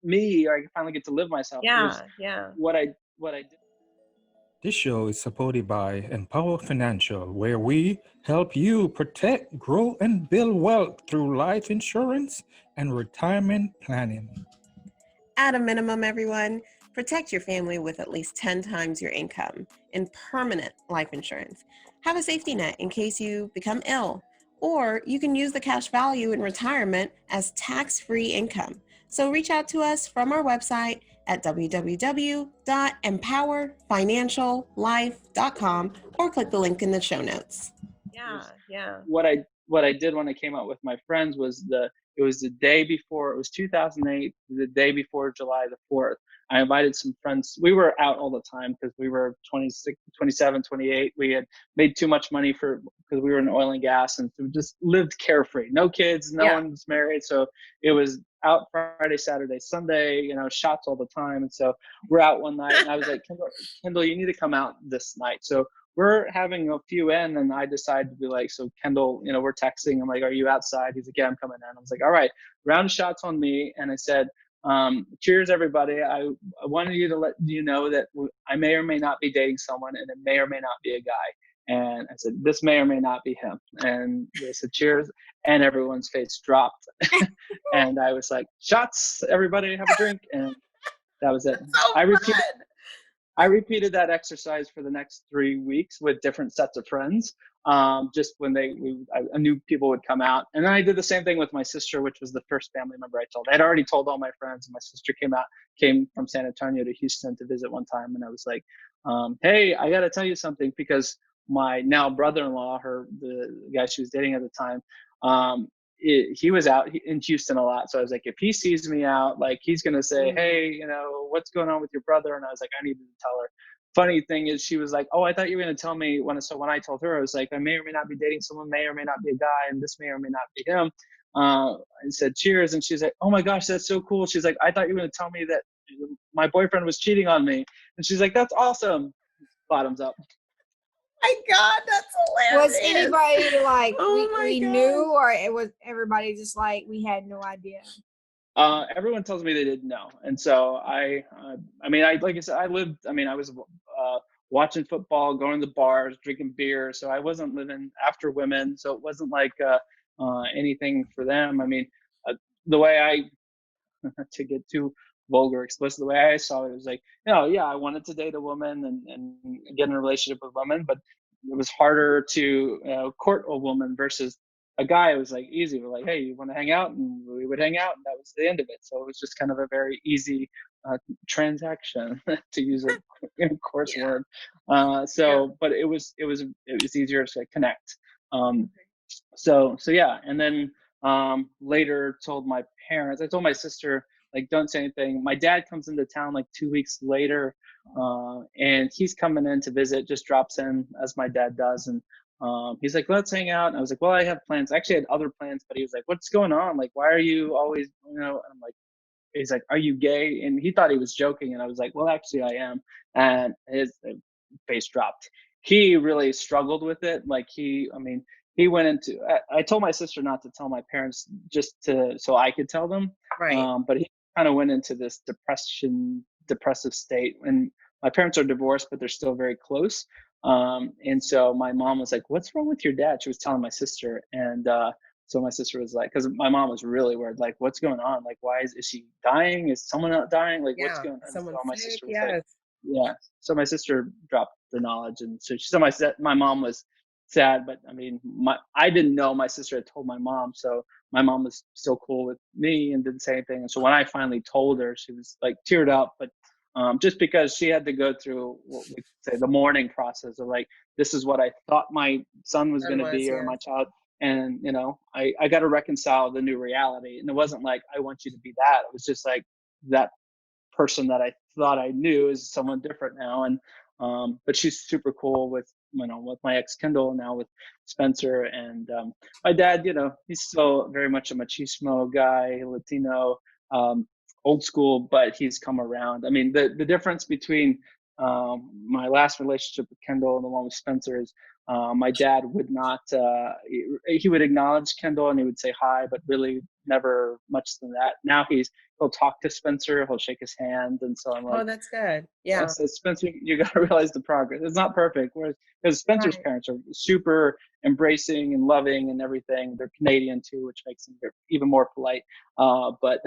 Speaker 5: me, or I finally get to live myself. It was
Speaker 3: yeah.
Speaker 5: what I did.
Speaker 6: This show is supported by Empower Financial, where we help you protect, grow, and build wealth through life insurance and retirement planning.
Speaker 3: At a minimum, everyone, protect your family with at least 10 times your income in permanent life insurance. Have a safety net in case you become ill, or you can use the cash value in retirement as tax-free income. So reach out to us from our website at www.empowerfinanciallife.com or click the link in the show notes. Yeah.
Speaker 5: What I did when I came out with my friends was it was the day before, it was 2008, the day before July the 4th. I invited some friends. We were out all the time because we were 26, 27, 28. We had made too much money because we were in oil and gas, and we just lived carefree. No kids, no one was married. So it was out Friday, Saturday, Sunday, shots all the time. And so we're out one night and I was like, Kendall, you need to come out this night. So we're having a few in, and I decided to be like, so Kendall, we're texting. I'm like, are you outside? He's like, yeah, I'm coming in. I was like, all right, round of shots on me. And I said, cheers, everybody. I wanted you to let you know that I may or may not be dating someone, and it may or may not be a guy. And I said, this may or may not be him. And they said, cheers. And everyone's face dropped. And I was like, shots, everybody, have a drink. And that was it.
Speaker 3: So
Speaker 5: I repeated that exercise for the next 3 weeks with different sets of friends. Just when I knew people would come out. And then I did the same thing with my sister, which was the first family member I told. I'd already told all my friends, and my sister came from San Antonio to Houston to visit one time. And I was like, hey, I got to tell you something, because my now brother-in-law, the guy she was dating at the time, he was out in Houston a lot. So I was like, if he sees me out, like, he's going to say, hey, what's going on with your brother? And I was like, I needed to tell her. Funny thing is, she was like, oh, I thought you were going to tell me. When I told her, I was like, I may or may not be dating someone, may or may not be a guy, and this may or may not be him. I said, cheers. And she's like, oh my gosh, that's so cool. She's like, I thought you were going to tell me that my boyfriend was cheating on me. And she's like, that's awesome. Bottoms up.
Speaker 3: My God, that's hilarious.
Speaker 4: Was anybody like we
Speaker 3: God.
Speaker 4: knew, or it was everybody just like we had no idea?
Speaker 5: Everyone tells me they didn't know, and so I like I said, I was watching football, going to the bars, drinking beer, so I wasn't living after women, so it wasn't like anything for them. I mean, the way to get too vulgar, explicit, the way I saw it was like, I wanted to date a woman and get in a relationship with women, but it was harder to court a woman versus a guy. It was like easy. We're like, hey, you want to hang out? And we would hang out, and that was the end of it. So it was just kind of a very easy transaction, to use a coarse word. But it was easier to connect. So yeah, and then later told my parents. I told my sister, like, don't say anything. My dad comes into town like 2 weeks later, and he's coming in to visit, just drops in as my dad does. And he's like, let's hang out. And I was like, well, I have plans. I actually had other plans, but he was like, what's going on? Like, why are you always, and I'm like, he's like, are you gay? And he thought he was joking. And I was like, well, actually I am. And his face dropped. He really struggled with it. Like he went into, I told my sister not to tell my parents so I could tell them.
Speaker 3: Right.
Speaker 5: But he kind of went into this depressive state. And my parents are divorced, but they're still very close. And so my mom was like, what's wrong with your dad? She was telling my sister. And so my sister was like, because my mom was really worried, like, what's going on? Like, why is she dying? Is someone not dying? Like, what's going on?
Speaker 3: Someone
Speaker 5: so my
Speaker 3: sick,
Speaker 5: sister was
Speaker 3: yes.
Speaker 5: like, yeah. So my sister dropped the knowledge. And so my mom was sad, but I mean, I didn't know my sister had told my mom. So my mom was still cool with me and didn't say anything. And so when I finally told her, she was like teared up, but just because she had to go through what we say the mourning process of like, this is what I thought my son was going to be, or my child. And, I got to reconcile the new reality. And it wasn't like, I want you to be that. It was just like, that person that I thought I knew is someone different now. And, but she's super cool with my ex Kendall, now with Spencer. And my dad, he's still very much a machismo guy, Latino, old school, but he's come around. I mean, the difference between my last relationship with Kendall and the one with Spencer is my dad would not, he would acknowledge Kendall and he would say hi, but really never much than that. Now he'll talk to Spencer, he'll shake his hand. And so I'm like,
Speaker 3: oh, that's good. Yeah.
Speaker 5: So Spencer, you got to realize the progress. It's not perfect. Because Spencer's parents are super embracing and loving and everything. They're Canadian too, which makes them even more polite. But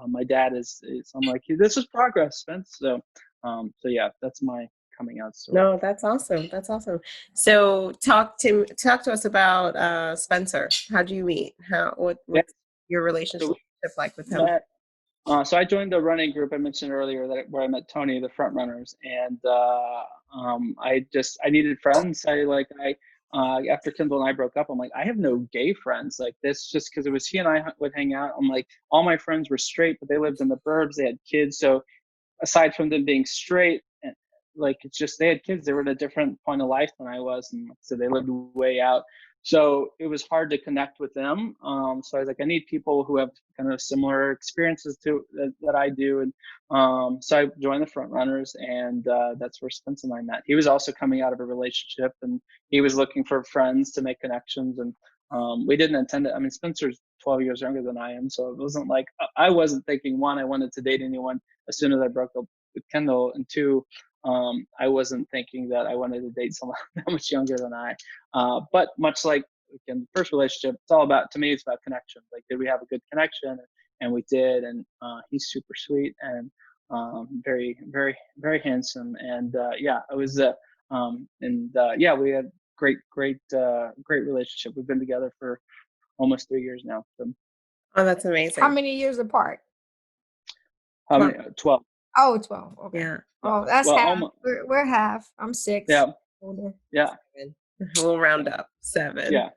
Speaker 5: my dad is, I'm like, this is progress, Spence. So yeah, that's my coming out story.
Speaker 3: No, that's awesome. That's awesome. So talk to us about Spencer. How do you meet? What's your relationship with like with him?
Speaker 5: met. So I joined the running group I mentioned earlier where I met Tony, the front runners, and I needed friends. After Kendall and I broke up, I'm like, I have no gay friends like this, just because it was he and I would hang out. I'm like, all my friends were straight, but they lived in the burbs, they had kids. So aside from them being straight, and like it's just they had kids, they were at a different point of life than I was, and so they lived way out. So it was hard to connect with them. So I was like, I need people who have kind of similar experiences that I do, and so I joined the front runners, and that's where Spence and I met. He was also coming out of a relationship, and he was looking for friends to make connections, and we didn't intend it. I mean, Spencer's 12 years younger than I am, so it wasn't like I wasn't thinking, one, I wanted to date anyone as soon as I broke up with Kendall, and two, I wasn't thinking that I wanted to date someone that much younger than I. But much like in the first relationship, it's all about, to me, it's about connection. Like, did we have a good connection? And we did. And he's super sweet and very, very, very handsome. And yeah, it was, yeah, we had great relationship. We've been together for almost 3 years now. So,
Speaker 3: Oh, that's amazing.
Speaker 4: How many years apart?
Speaker 5: how many? 12.
Speaker 4: Oh, 12. Okay.
Speaker 3: Yeah.
Speaker 4: Oh, that's
Speaker 5: Well,
Speaker 4: half.
Speaker 5: almost.
Speaker 4: We're half. I'm 6.
Speaker 5: Yeah.
Speaker 4: Older.
Speaker 5: Yeah.
Speaker 3: We'll round up 7.
Speaker 5: Yeah.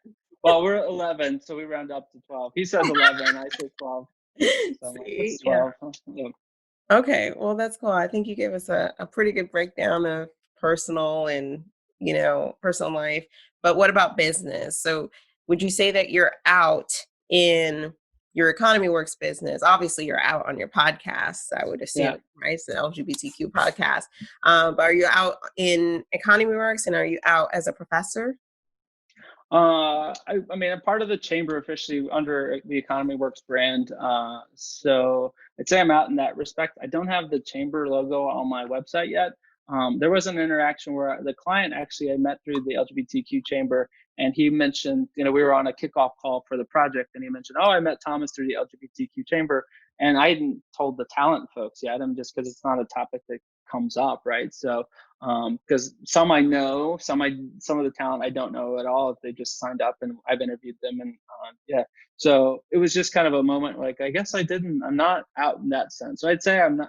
Speaker 5: Well, we're 11, so we round up to 12. He says 11, I say 12. So it's 12. Yeah.
Speaker 3: Okay, well, that's cool. I think you gave us a pretty good breakdown of personal and, personal life. But what about business? So would you say that you're out in your Economiworks business? Obviously, you're out on your podcast, I would assume, right? It's an LGBTQ podcast. But are you out in Economiworks, and are you out as a professor?
Speaker 5: I mean, I'm part of the chamber officially under the Economiworks brand. So I'd say I'm out in that respect. I don't have the chamber logo on my website yet. There was an interaction where the client actually I met through the LGBTQ chamber, and he mentioned, we were on a kickoff call for the project, and he mentioned, oh, I met Thomas through the LGBTQ chamber. And I hadn't told the talent folks yet, just because it's not a topic that comes up, right? So because some I know, some of the talent I don't know at all. They just signed up and I've interviewed them, and yeah. So it was just kind of a moment like, I guess I'm not out in that sense. So I'd say I'm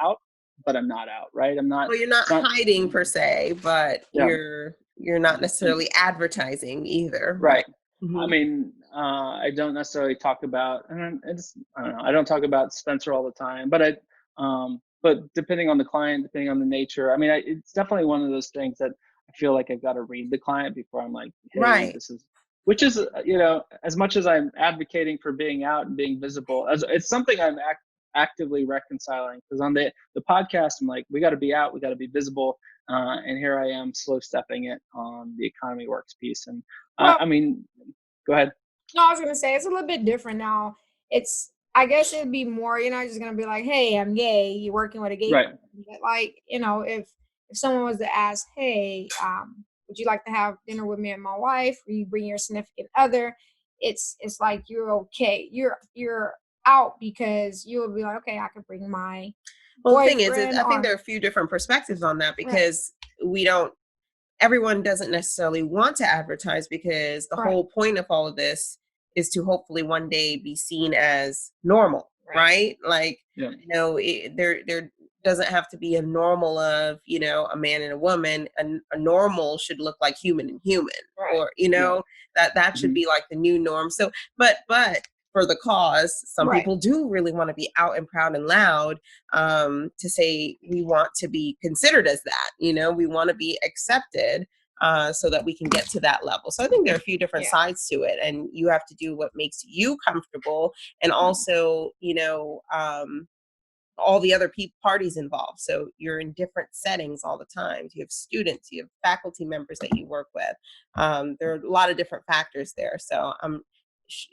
Speaker 5: out, but I'm not out, right? I'm not.
Speaker 3: Well, you're not hiding per se, but you're not necessarily advertising either.
Speaker 5: Right.
Speaker 3: Mm-hmm.
Speaker 5: I mean, I don't necessarily talk about, and I don't know, I don't talk about Spencer all the time, but but depending on the client, depending on the nature, I mean, it's definitely one of those things that I feel like I've got to read the client before I'm like, hey,
Speaker 3: right.
Speaker 5: Which is, as much as I'm advocating for being out and being visible, it's something I'm actively reconciling, because on the podcast, I'm like, we got to be out, we got to be visible. And here I am slow stepping it on the Economiworks piece. And I mean, go ahead.
Speaker 4: No, I was going to say, it's a little bit different now. I guess it'd be more, just going to be like, hey, I'm gay. You're working with a gay person. But like, if someone was to ask, hey, would you like to have dinner with me and my wife? Or you bring your significant other? It's like, you're okay. You're out because you will be like, okay, I could bring my
Speaker 3: Well, the thing is, I think there are a few different perspectives on that, because everyone doesn't necessarily want to advertise, because the whole point of all of this is to hopefully one day be seen as normal, right? Like, there doesn't have to be a normal of, a man and a woman. A normal should look like human and human, or, that should be like the new norm. So, but for the cause, some people do really want to be out and proud and loud, to say we want to be considered as that, we want to be accepted, so that we can get to that level. So I think there are a few different sides to it, and you have to do what makes you comfortable, and also, all the other parties involved. So you're in different settings all the time. You have students, you have faculty members that you work with. There are a lot of different factors there. So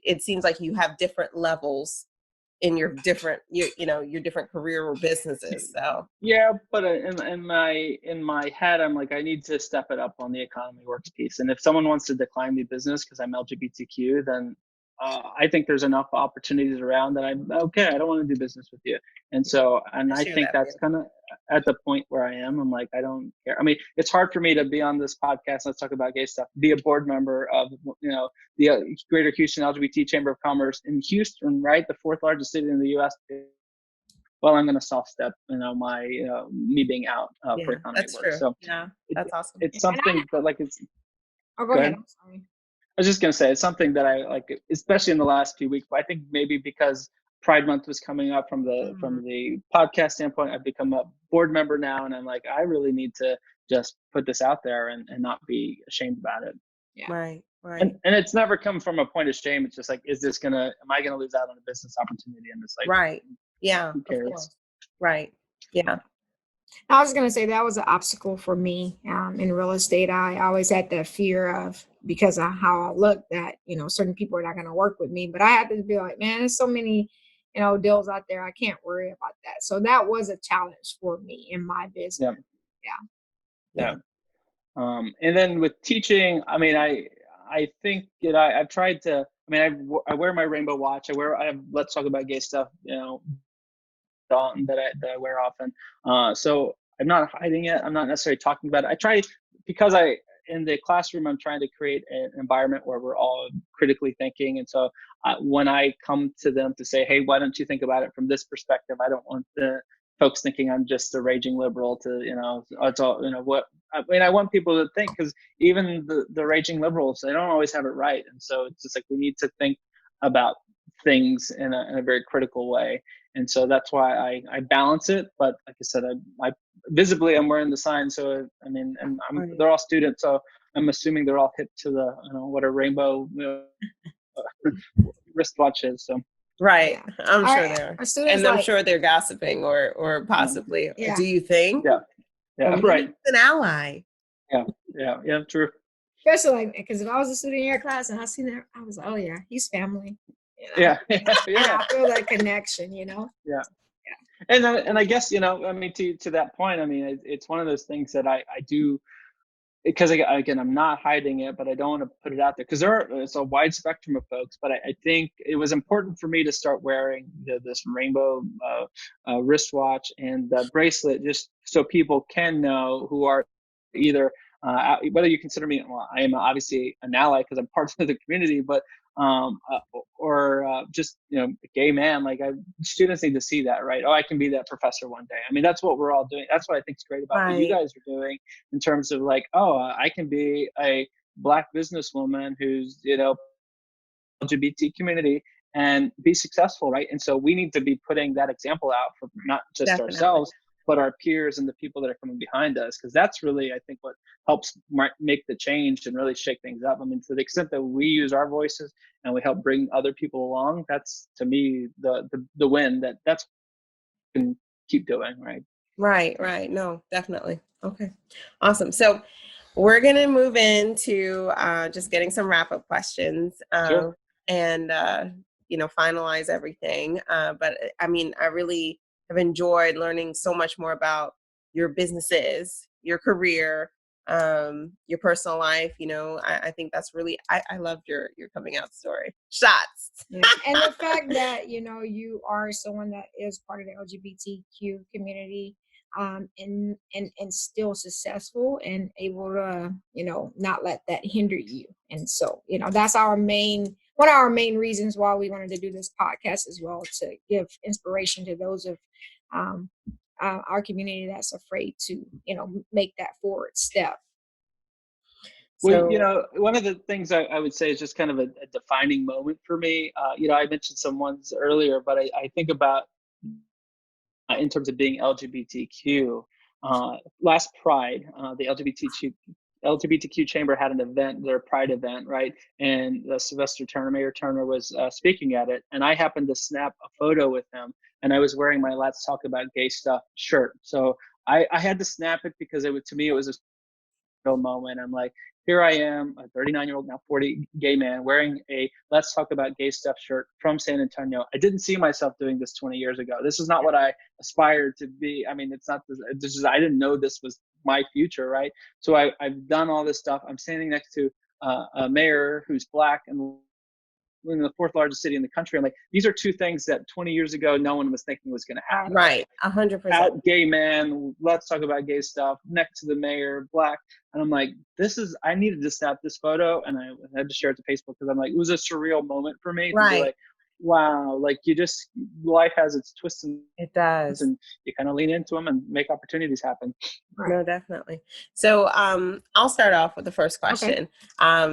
Speaker 3: it seems like you have different levels in your different, your different career or businesses. So
Speaker 5: yeah, but in my head, I'm like, I need to step it up on the Economiworks piece. And if someone wants to decline me business because I'm LGBTQ, then I think there's enough opportunities around that I'm okay. I don't want to do business with you. And so, and I
Speaker 3: share
Speaker 5: think
Speaker 3: that
Speaker 5: that's kind of at the point where I am. I'm like, I don't care. I mean, it's hard for me to be on this podcast. Let's talk about gay stuff. Be a board member of, the Greater Houston LGBT Chamber of Commerce in Houston, right, the fourth largest city in the U.S. Well, I'm going to soft step, my me being out for
Speaker 3: Yeah,
Speaker 5: economy
Speaker 3: that's
Speaker 5: work.
Speaker 3: true.
Speaker 5: So
Speaker 3: Yeah, that's awesome.
Speaker 5: it's something that like it's.
Speaker 4: Oh, go
Speaker 5: Go
Speaker 4: ahead.
Speaker 5: ahead.
Speaker 4: I'm sorry.
Speaker 5: I was just going to say it's something that I like, especially in the last few weeks. But I think maybe because Pride Month was coming up from the podcast standpoint, I've become a board member now, and I'm like, I really need to just put this out there and not be ashamed about it.
Speaker 4: Yeah.
Speaker 3: Right.
Speaker 5: And it's never come from a point of shame. It's just like, am I gonna lose out on a business opportunity? And it's like,
Speaker 3: right. Yeah.
Speaker 5: who
Speaker 3: Of
Speaker 5: cares?
Speaker 3: course. Right. Yeah.
Speaker 4: I was going to say that was an obstacle for me in real estate. I always had that fear of, because of how I look, that, certain people are not going to work with me. But I had to be like, man, there's so many, deals out there. I can't worry about that. So that was a challenge for me in my business.
Speaker 5: Yeah. And then with teaching, I mean, I think that I've tried to, I mean, I wear my rainbow watch. I have Let's Talk About Gay Stuff, that I wear often. So I'm not hiding it. I'm not necessarily talking about it. I try, because in the classroom, I'm trying to create an environment where we're all critically thinking. And so when I come to them to say, hey, why don't you think about it from this perspective? I don't want the folks thinking I'm just a raging liberal to, it's all, what, I mean, I want people to think, because even the raging liberals, they don't always have it right. And so it's just like, we need to think about things in a very critical way. And so that's why I balance it. But like I said, I visibly I'm wearing the sign. So I mean, and they're all students, so I'm assuming they're all hip to the what a rainbow wristwatch is. So
Speaker 3: Right.
Speaker 4: Yeah.
Speaker 3: I'm sure they are.
Speaker 4: Our students
Speaker 3: And I'm
Speaker 4: like,
Speaker 3: sure they're gossiping or possibly.
Speaker 4: Yeah.
Speaker 3: Do you think?
Speaker 5: yeah,
Speaker 3: Well, maybe
Speaker 5: right.
Speaker 3: he's an ally.
Speaker 5: Yeah, true.
Speaker 4: especially like, because if I was a student in your class and I seen that, I was like, oh yeah, he's family.
Speaker 5: Yeah.
Speaker 4: I feel that connection,
Speaker 5: Yeah. And I guess, I mean, to that point, I mean, it's one of those things that I do, because again, I'm not hiding it, but I don't want to put it out there, because it's a wide spectrum of folks. But I think it was important for me to start wearing this rainbow wristwatch and the bracelet, just so people can know who are either whether you consider me, well, I am obviously an ally because I'm part of the community, but or just a gay man. Like students need to see that, right? Oh, I can be that professor one day. I mean, that's what we're all doing. That's what I think is great about what you guys are doing, in terms of like, oh, I can be a Black businesswoman who's LGBT community and be successful, right? And so we need to be putting that example out for not just
Speaker 3: Definitely.
Speaker 5: ourselves, but our peers and the people that are coming behind us, because that's really, I think, what helps make the change and really shake things up. I mean, to the extent that we use our voices and we help bring other people along, that's, to me, the win. That's what we can keep doing, right?
Speaker 3: Right. No, definitely. Okay. Awesome. So we're going to move into just getting some wrap-up questions
Speaker 5: Sure.
Speaker 3: and, finalize everything. But I mean, I really have enjoyed learning so much more about your businesses, your career, your personal life. I think that's really, I loved your coming out story. Shots.
Speaker 4: Yeah. And the fact that, you are someone that is part of the LGBTQ community, and still successful and able to, not let that hinder you. And so, that's one of our main reasons why we wanted to do this podcast as well, to give inspiration to those of our community that's afraid to, make that forward step.
Speaker 5: Well, one of the things I would say is just kind of a defining moment for me. I mentioned some ones earlier, but I think about in terms of being LGBTQ. Last Pride, the LGBTQ Chamber had an event, their Pride event, right? And Mayor Turner was speaking at it, and I happened to snap a photo with him, and I was wearing my Let's Talk About Gay Stuff shirt. So I had to snap it because to me it was a real moment. I'm like, here I am, a 39-year-old, now 40 gay man, wearing a Let's Talk About Gay Stuff shirt from San Antonio. I didn't see myself doing this 20 years ago. This is not what I aspired to be. I mean, it's not this is, I didn't know this was my future, right? So I've done all this stuff. I'm standing next to a mayor who's Black and in the fourth largest city in the country. I'm like, these are two things that 20 years ago no one was thinking was going to happen.
Speaker 3: Right, 100%.
Speaker 5: Out gay man, let's talk about gay stuff. Next to the mayor, black, and I'm like, I needed to snap this photo, and I had to share it to Facebook because I'm like, it was a surreal moment for me to be like, wow, like life has its twists and
Speaker 3: it does,
Speaker 5: and you kind of lean into them and make opportunities happen.
Speaker 3: No, definitely. So I'll start off with the first question,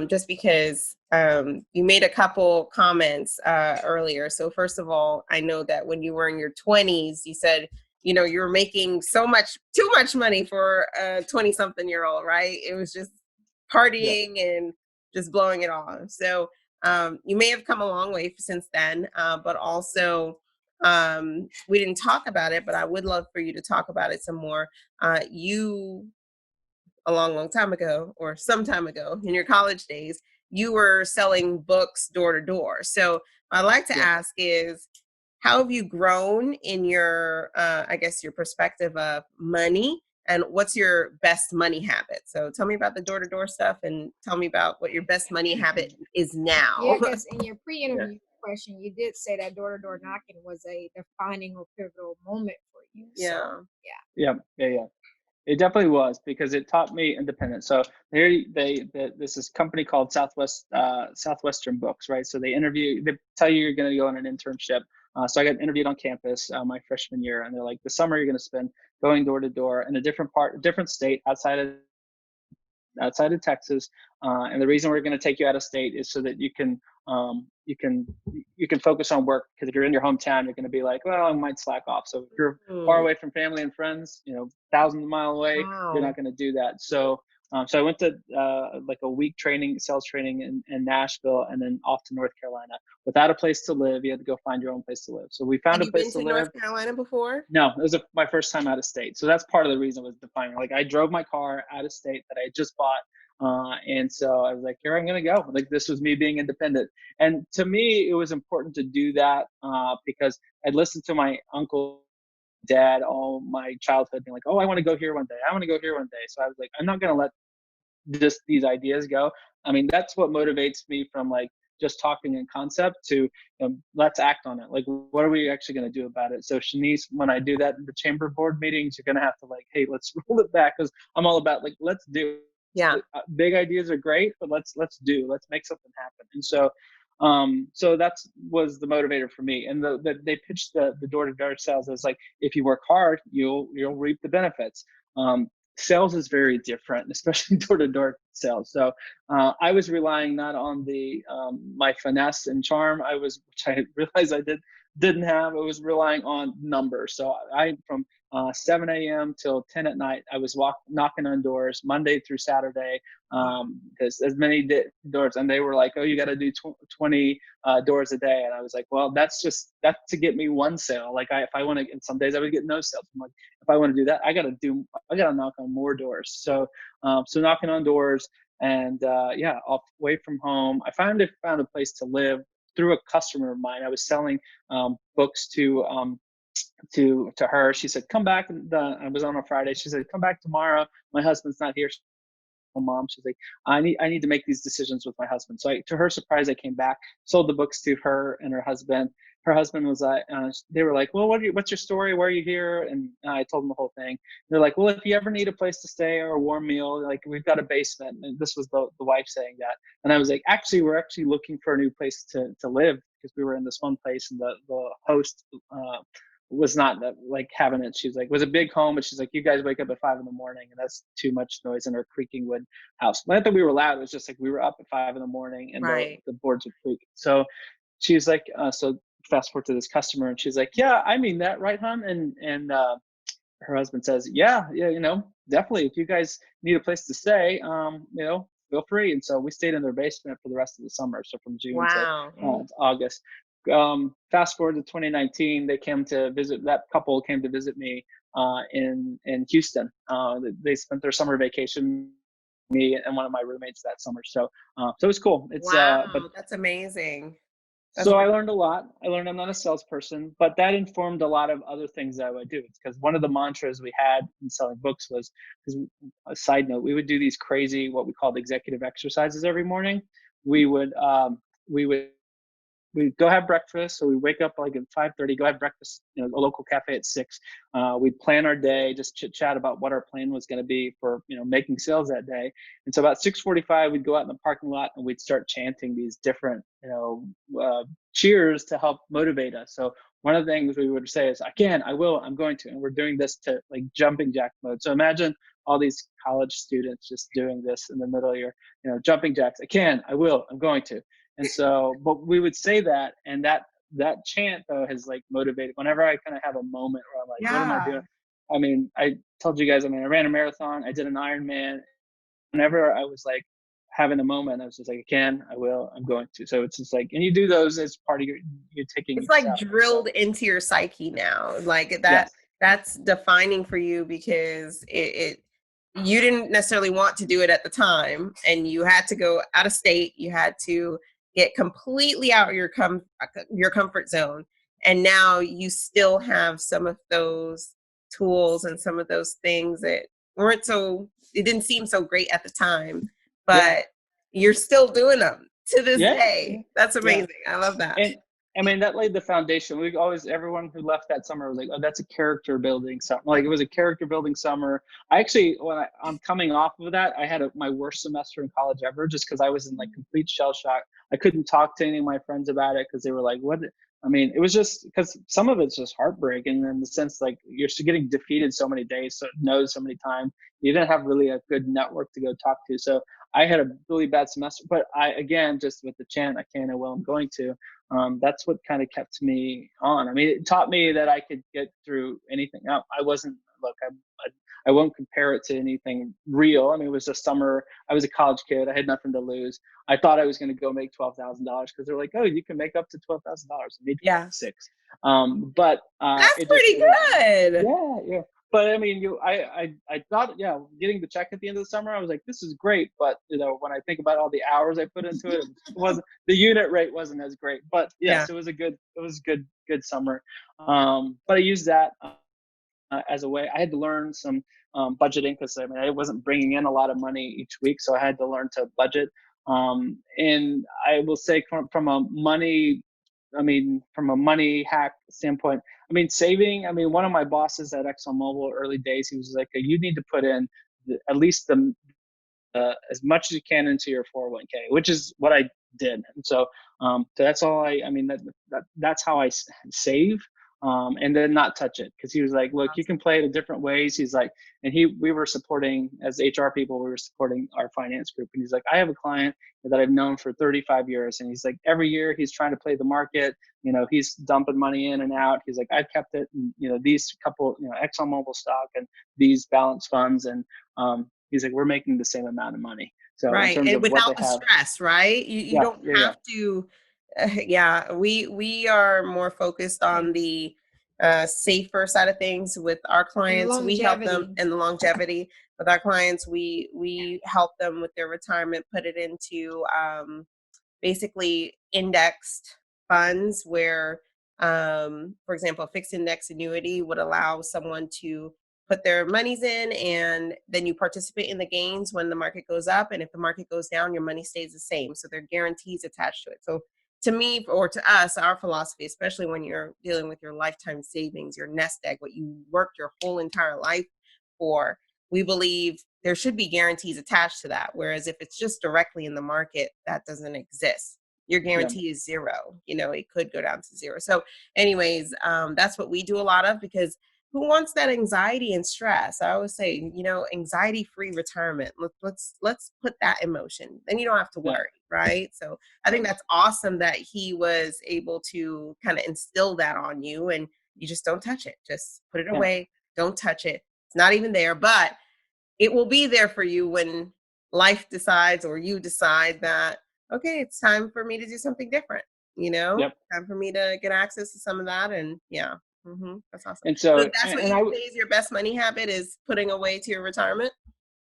Speaker 3: just because you made a couple comments earlier. So first of all, I know that when you were in your 20s, you said, you know, you were making too much money for a 20-something-year-old, right? It was just partying and just blowing it all. So you may have come a long way since then, but also we didn't talk about it, but I would love for you to talk about it some more. You, a long time ago, or some time ago in your college days, you were selling books door to door. So what I'd like to ask is, how have you grown in your, I guess, your perspective of money, and what's your best money habit? So tell me about the door to door stuff, and tell me about what your best money habit is now.
Speaker 4: Yeah, because in your pre-interview question, you did say that door to door knocking was a defining or pivotal moment for you. So,
Speaker 5: Yeah. It definitely was, because it taught me independence. So this is a company called Southwestern Books, right? So they tell you you're going to go on an internship. So I got interviewed on campus my freshman year, and they're like, the summer you're going to spend going door to door in a different state outside of Texas. And the reason we're going to take you out of state is so that you can focus on work, because if you're in your hometown, you're going to be like, well, I might slack off. So if you're far away from family and friends, thousands of miles away, you're not going to do that. So I went to like a week sales training in Nashville, and then off to North Carolina without a place to live. You had to go find your own place to live. So we found a place to live.
Speaker 3: North Carolina before?
Speaker 5: No, it was my first time out of state. So that's part of the reason it was defining. Like, I drove my car out of state that I had just bought. And so I was like, here I'm going to go. Like, this was me being independent. And to me, it was important to do that because I'd listened to my uncle, dad, all my childhood being like, oh, I want to go here one day. I want to go here one day. So I was like, I'm not going to let these ideas go. I mean, that's what motivates me from like just talking in concept to let's act on it. Like, what are we actually going to do about it? So Shenice, when I do that in the chamber board meetings, you're going to have to like, hey, let's roll it back, because I'm all about like, let's do.
Speaker 3: Yeah.
Speaker 5: Big ideas are great, but let's make something happen. And so so that was the motivator for me. And they pitched the door-to-door sales as like, if you work hard, you'll reap the benefits. Sales is very different, especially door-to-door sales. So I was relying not on my finesse and charm, which I realized I didn't have. I was relying on numbers. So from 7 a.m. till 10 at night, I was knocking on doors Monday through Saturday, because as many doors, and they were like, oh, you got to do 20 doors a day. And I was like, well, that's to get me one sale. Like, if I want to, and some days I would get no sales. I'm like, if I want to do that, I got to knock on more doors. So knocking on doors, and away from home. I found a place to live through a customer of mine. I was selling books to her. She said, come back. I was on a Friday. She said, come back tomorrow. My husband's not here. Mom, she's like, I need to make these decisions with my husband. So to her surprise, I came back, sold the books to her and her husband. Her husband was they were like, well, what's your story? Why are you here? And I told them the whole thing. They're like, well, if you ever need a place to stay or a warm meal, like, we've got a basement. And this was the wife saying that. And I was like, we're actually looking for a new place to live, because we were in this one place, and the host was not like having it. She's like, it was a big home, but she's like, you guys wake up at 5 a.m, and that's too much noise in her creaking wood house. Not that we were loud, it was just like we were up at 5 a.m, and the boards would creak. So she's like, so fast forward to this customer, and she's like, yeah, I mean that, right, hon? And her husband says, yeah, definitely. If you guys need a place to stay, feel free. And so we stayed in their basement for the rest of the summer. So from June to August. Fast forward to 2019, that couple came to visit me in Houston. They spent their summer vacation, me and one of my roommates, that summer. So it was cool.
Speaker 3: But that's amazing.
Speaker 5: So I learned a lot. I learned I'm not a salesperson, but that informed a lot of other things that I would do. It's because one of the mantras we had in selling books was, because a side note, we would do these crazy, what we called executive exercises every morning. We would we go have breakfast. So we wake up like at 5:30, go have breakfast, a local cafe at 6. We'd plan our day, just chit chat about what our plan was going to be for, making sales that day. And so about 6:45, we'd go out in the parking lot and we'd start chanting these different, cheers to help motivate us. So one of the things we would say is, I can, I will, I'm going to. And we're doing this to like jumping jack mode. So imagine all these college students just doing this in the middle of your, jumping jacks. I can, I will, I'm going to. And so, but we would say that, and that chant though has like motivated whenever I kind of have a moment where I'm like, what am I doing? I mean, I told you guys, I ran a marathon, I did an Ironman. Whenever I was like having a moment, I was just like, I can, I will, I'm going to. So it's just like, and you do those as part of you're taking.
Speaker 3: It's like drilled into your psyche now. Like that,
Speaker 5: yes.
Speaker 3: That's defining for you because you didn't necessarily want to do it at the time, and you had to go out of state. You had to get completely out of your comfort zone, and now you still have some of those tools and some of those things that it didn't seem so great at the time, but you're still doing them to this day. That's amazing. I love that.
Speaker 5: And I mean, that laid the foundation. Everyone who left that summer was like, oh, that's a character building summer. Like, it was a character building summer. I actually, I'm coming off of that, I had my worst semester in college ever, just because I was in like complete shell shock. I couldn't talk to any of my friends about it because they were like, what? I mean, it was just because some of it's just heartbreaking in the sense like you're getting defeated so many days, so many times. You didn't have really a good network to go talk to. So I had a really bad semester, but again, just with the chant, I can, I will, I'm going to. That's what kind of kept me on. I mean, it taught me that I could get through anything. I wasn't, look, I won't compare it to anything real. I mean, it was a summer. I was a college kid. I had nothing to lose. I thought I was going to go make $12,000 because they're like, oh, you can make up to $12,000. I made $6. But
Speaker 3: that's pretty good.
Speaker 5: Yeah. But I mean, I thought, getting the check at the end of the summer, I was like, this is great. But when I think about all the hours I put into it, the unit rate wasn't as great. But yes, it was a good summer. But I used that as a way. I had to learn some budgeting because I wasn't bringing in a lot of money each week, so I had to learn to budget. And I will say from a money hack standpoint, saving. One of my bosses at ExxonMobil early days, he was like, you need to put in at least as much as you can into your 401k, which is what I did. And so that's all that's how I save. And then not touch it, because he was like, look, you can play it in different ways. He's like, and we were supporting, as HR people, we were supporting our finance group. And he's like, I have a client that I've known for 35 years. And he's like, every year he's trying to play the market. He's dumping money in and out. He's like, I've kept it, these couple, ExxonMobil stock and these balanced funds. And he's like, we're making the same amount of money. So
Speaker 3: right, and without the stress, right? You don't have to. We are more focused on the safer side of things with our clients. We help them in the longevity with our clients. We help them with their retirement, put it into basically indexed funds where, for example, a fixed index annuity would allow someone to put their monies in, and then you participate in the gains when the market goes up. And if the market goes down, your money stays the same. So there are guarantees attached to it. So to me, or to us, our philosophy, especially when you're dealing with your lifetime savings, your nest egg, what you worked your whole entire life for, we believe there should be guarantees attached to that. Whereas if it's just directly in the market, that doesn't exist. Your guarantee is zero. It could go down to zero. So anyways, that's what we do a lot of, because who wants that anxiety and stress? I always say, anxiety-free retirement. Let's put that in motion. Then you don't have to worry, right? So I think that's awesome that he was able to kind of instill that on you, and you just don't touch it. Just put it away. Don't touch it. It's not even there, but it will be there for you when life decides, or you decide that, okay, it's time for me to do something different. Time for me to get access to some of that, and that's awesome.
Speaker 5: And so
Speaker 3: that's what you say is your best money habit, is putting away to your retirement.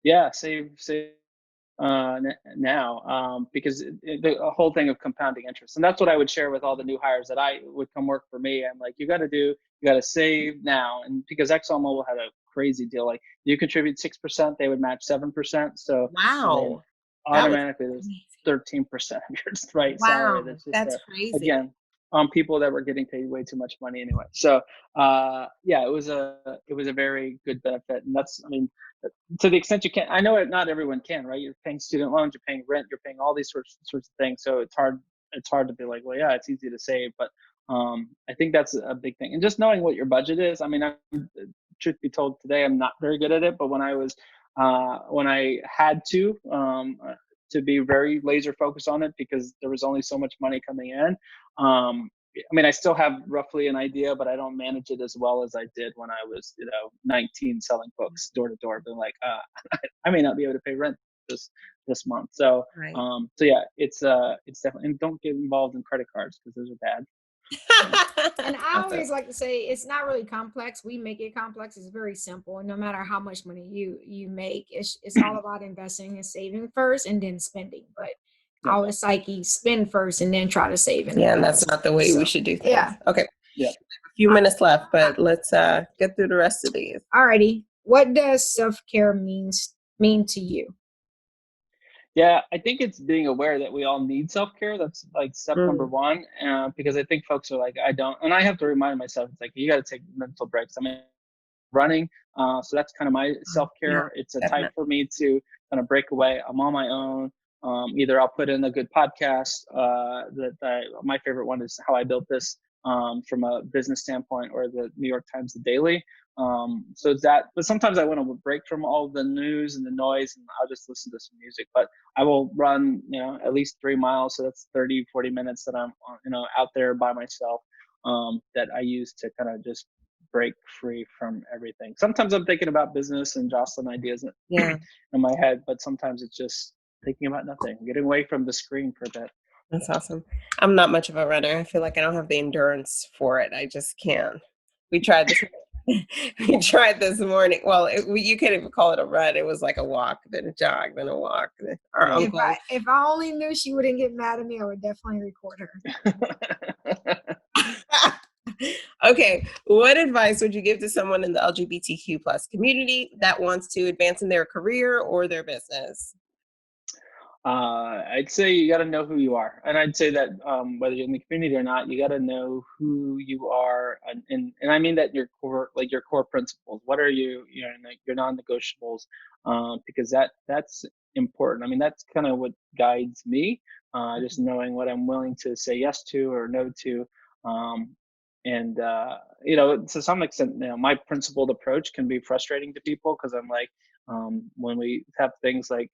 Speaker 5: Yeah, save now, because the whole thing of compounding interest, and that's what I would share with all the new hires that I would come work for me. I'm like, you got to save now, and because ExxonMobil had a crazy deal, like you contribute 6%, they would match 7%. So
Speaker 3: wow,
Speaker 5: automatically, 13% of your right salary.
Speaker 3: Wow,
Speaker 5: That's just
Speaker 3: that's crazy.
Speaker 5: again on people that were getting paid way too much money anyway. So yeah, it was a very good benefit, and that's, I mean, to the extent you can. I know not everyone can, right? You're paying student loans, you're paying rent, you're paying all these sorts of things. So it's hard to be like, well, yeah, it's easy to save, but I think that's a big thing. And just knowing what your budget is. I mean, truth be told, today I'm not very good at it, but when I had to be very laser focused on it because there was only so much money coming in. I mean, I still have roughly an idea, but I don't manage it as well as I did when I was, 19, selling books door to door, being like, I may not be able to pay rent this month. So,
Speaker 3: Right.
Speaker 5: so yeah, it's definitely, and don't get involved in credit cards because those are bad.
Speaker 4: And I always like to say it's not really complex. We make it complex. It's very simple. And no matter how much money you make, it's all about investing and saving first and then spending. But I always psyche spend first and then try to save. And
Speaker 3: Yeah, and that's not the way we should do things.
Speaker 4: Yeah.
Speaker 3: Okay.
Speaker 5: Yeah.
Speaker 3: A few minutes left, but let's get through the rest of these.
Speaker 4: Alrighty. What does self-care mean to you?
Speaker 5: Yeah, I think it's being aware that we all need self-care. That's like step number one, because I think folks are like, I don't, and I have to remind myself, it's like, you got to take mental breaks. I mean, running, so that's kind of my self-care.
Speaker 3: Yeah,
Speaker 5: it's a time for me to kind of break away. I'm on my own. Either I'll put in a good podcast. My favorite one is How I Built This, from a business standpoint, or the New York Times The Daily. So it's that, but sometimes I want to break from all the news and the noise, and I'll just listen to some music. But I will run, at least 3 miles. So that's 30, 40 minutes that I'm, out there by myself, that I use to kind of just break free from everything. Sometimes I'm thinking about business and jostling ideas in my head, but sometimes it's just thinking about nothing, getting away from the screen for a bit.
Speaker 3: That's awesome. I'm not much of a runner. I feel like I don't have the endurance for it. I just can't. We tried this. We tried this morning. Well, you can't even call it a run. It was like a walk, then a jog, then a walk. Our uncle.
Speaker 4: If I only knew she wouldn't get mad at me, I would definitely record her.
Speaker 3: Okay, what advice would you give to someone in the LGBTQ plus community that wants to advance in their career or their business?
Speaker 5: I'd say you got to know who you are, and I'd say that whether you're in the community or not, you got to know who you are, and I mean that your core principles. What are like your non-negotiables? Because that's important. I mean, that's kind of what guides me. Just knowing what I'm willing to say yes to or no to. And to some extent, my principled approach can be frustrating to people because I'm like, when we have things like,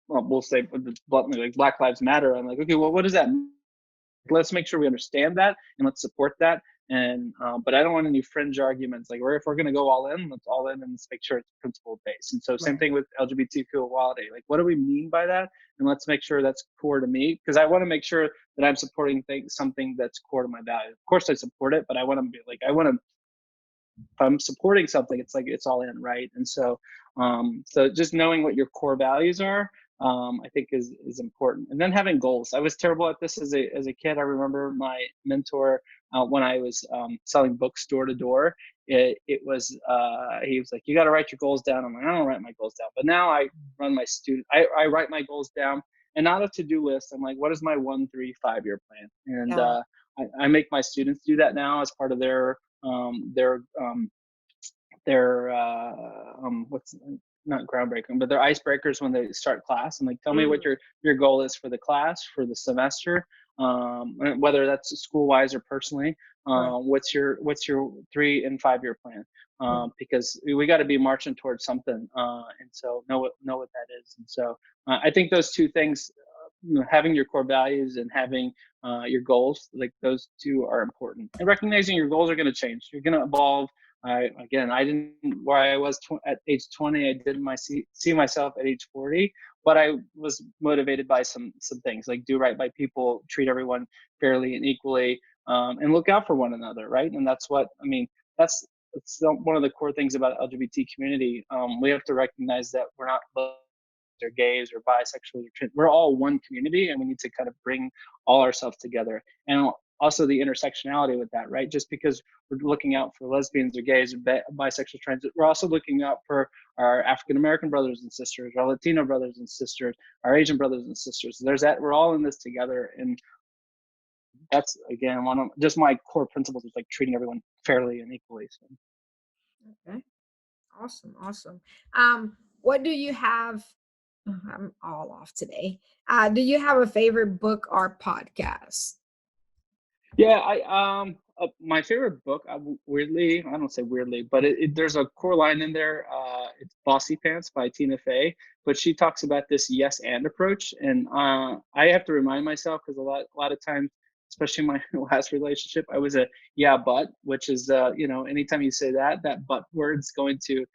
Speaker 5: we'll say bluntly, like Black Lives Matter, I'm like, okay, well, what does that mean? Let's make sure we understand that and let's support that. And but I don't want any fringe arguments. Like, if we're going to go all in, let's all in and let's make sure it's principle based. And so same thing with LGBTQ equality. Like, what do we mean by that? And let's make sure that's core to me, because I want to make sure that I'm supporting something that's core to my values. Of course, I support it, but I want to be like, if I'm supporting something, it's like it's all in, right? And so, so just knowing what your core values are, I think is important. And then having goals. I was terrible at this as a kid. I remember my mentor when I was selling books door to door. He was like, you got to write your goals down. I'm like, I don't write my goals down. But now I run I write my goals down, and not a to-do list. I'm like, what is my 1, 3, 5 year plan? And I make my students do that now as part of their what's not groundbreaking, but they're icebreakers when they start class. And like, tell me what your goal is for the class, for the semester, whether that's school wise or personally. What's your 3 and 5 year plan? Because we got to be marching towards something, and so know what that is. And so I think those two things, having your core values and having your goals, like those two are important. And recognizing your goals are going to change. You're going to evolve. I didn't, where I was at age 20, I didn't see myself at age 40, but I was motivated by some things, like do right by people, treat everyone fairly and equally, and look out for one another, right? And that's what, I mean, that's one of the core things about the LGBT community. We have to recognize that we're not or gays or bisexual, we're all one community, and we need to kind of bring all ourselves together. And also the intersectionality with that, right? Just because we're looking out for lesbians or gays or bisexual, trans, we're also looking out for our African American brothers and sisters, our Latino brothers and sisters, our Asian brothers and sisters. There's that. We're all in this together, and that's again one of just my core principles is like treating everyone fairly and equally. So.
Speaker 4: Okay. Awesome. What do you have? I'm all off today. Do you have a favorite book or podcast?
Speaker 5: Yeah, my favorite book, weirdly, I don't say weirdly, but there's a core line in there. It's Bossy Pants by Tina Fey, but she talks about this yes and approach, and I have to remind myself because a lot of times, especially in my last relationship, I was a yeah but, which is anytime you say that but word's going to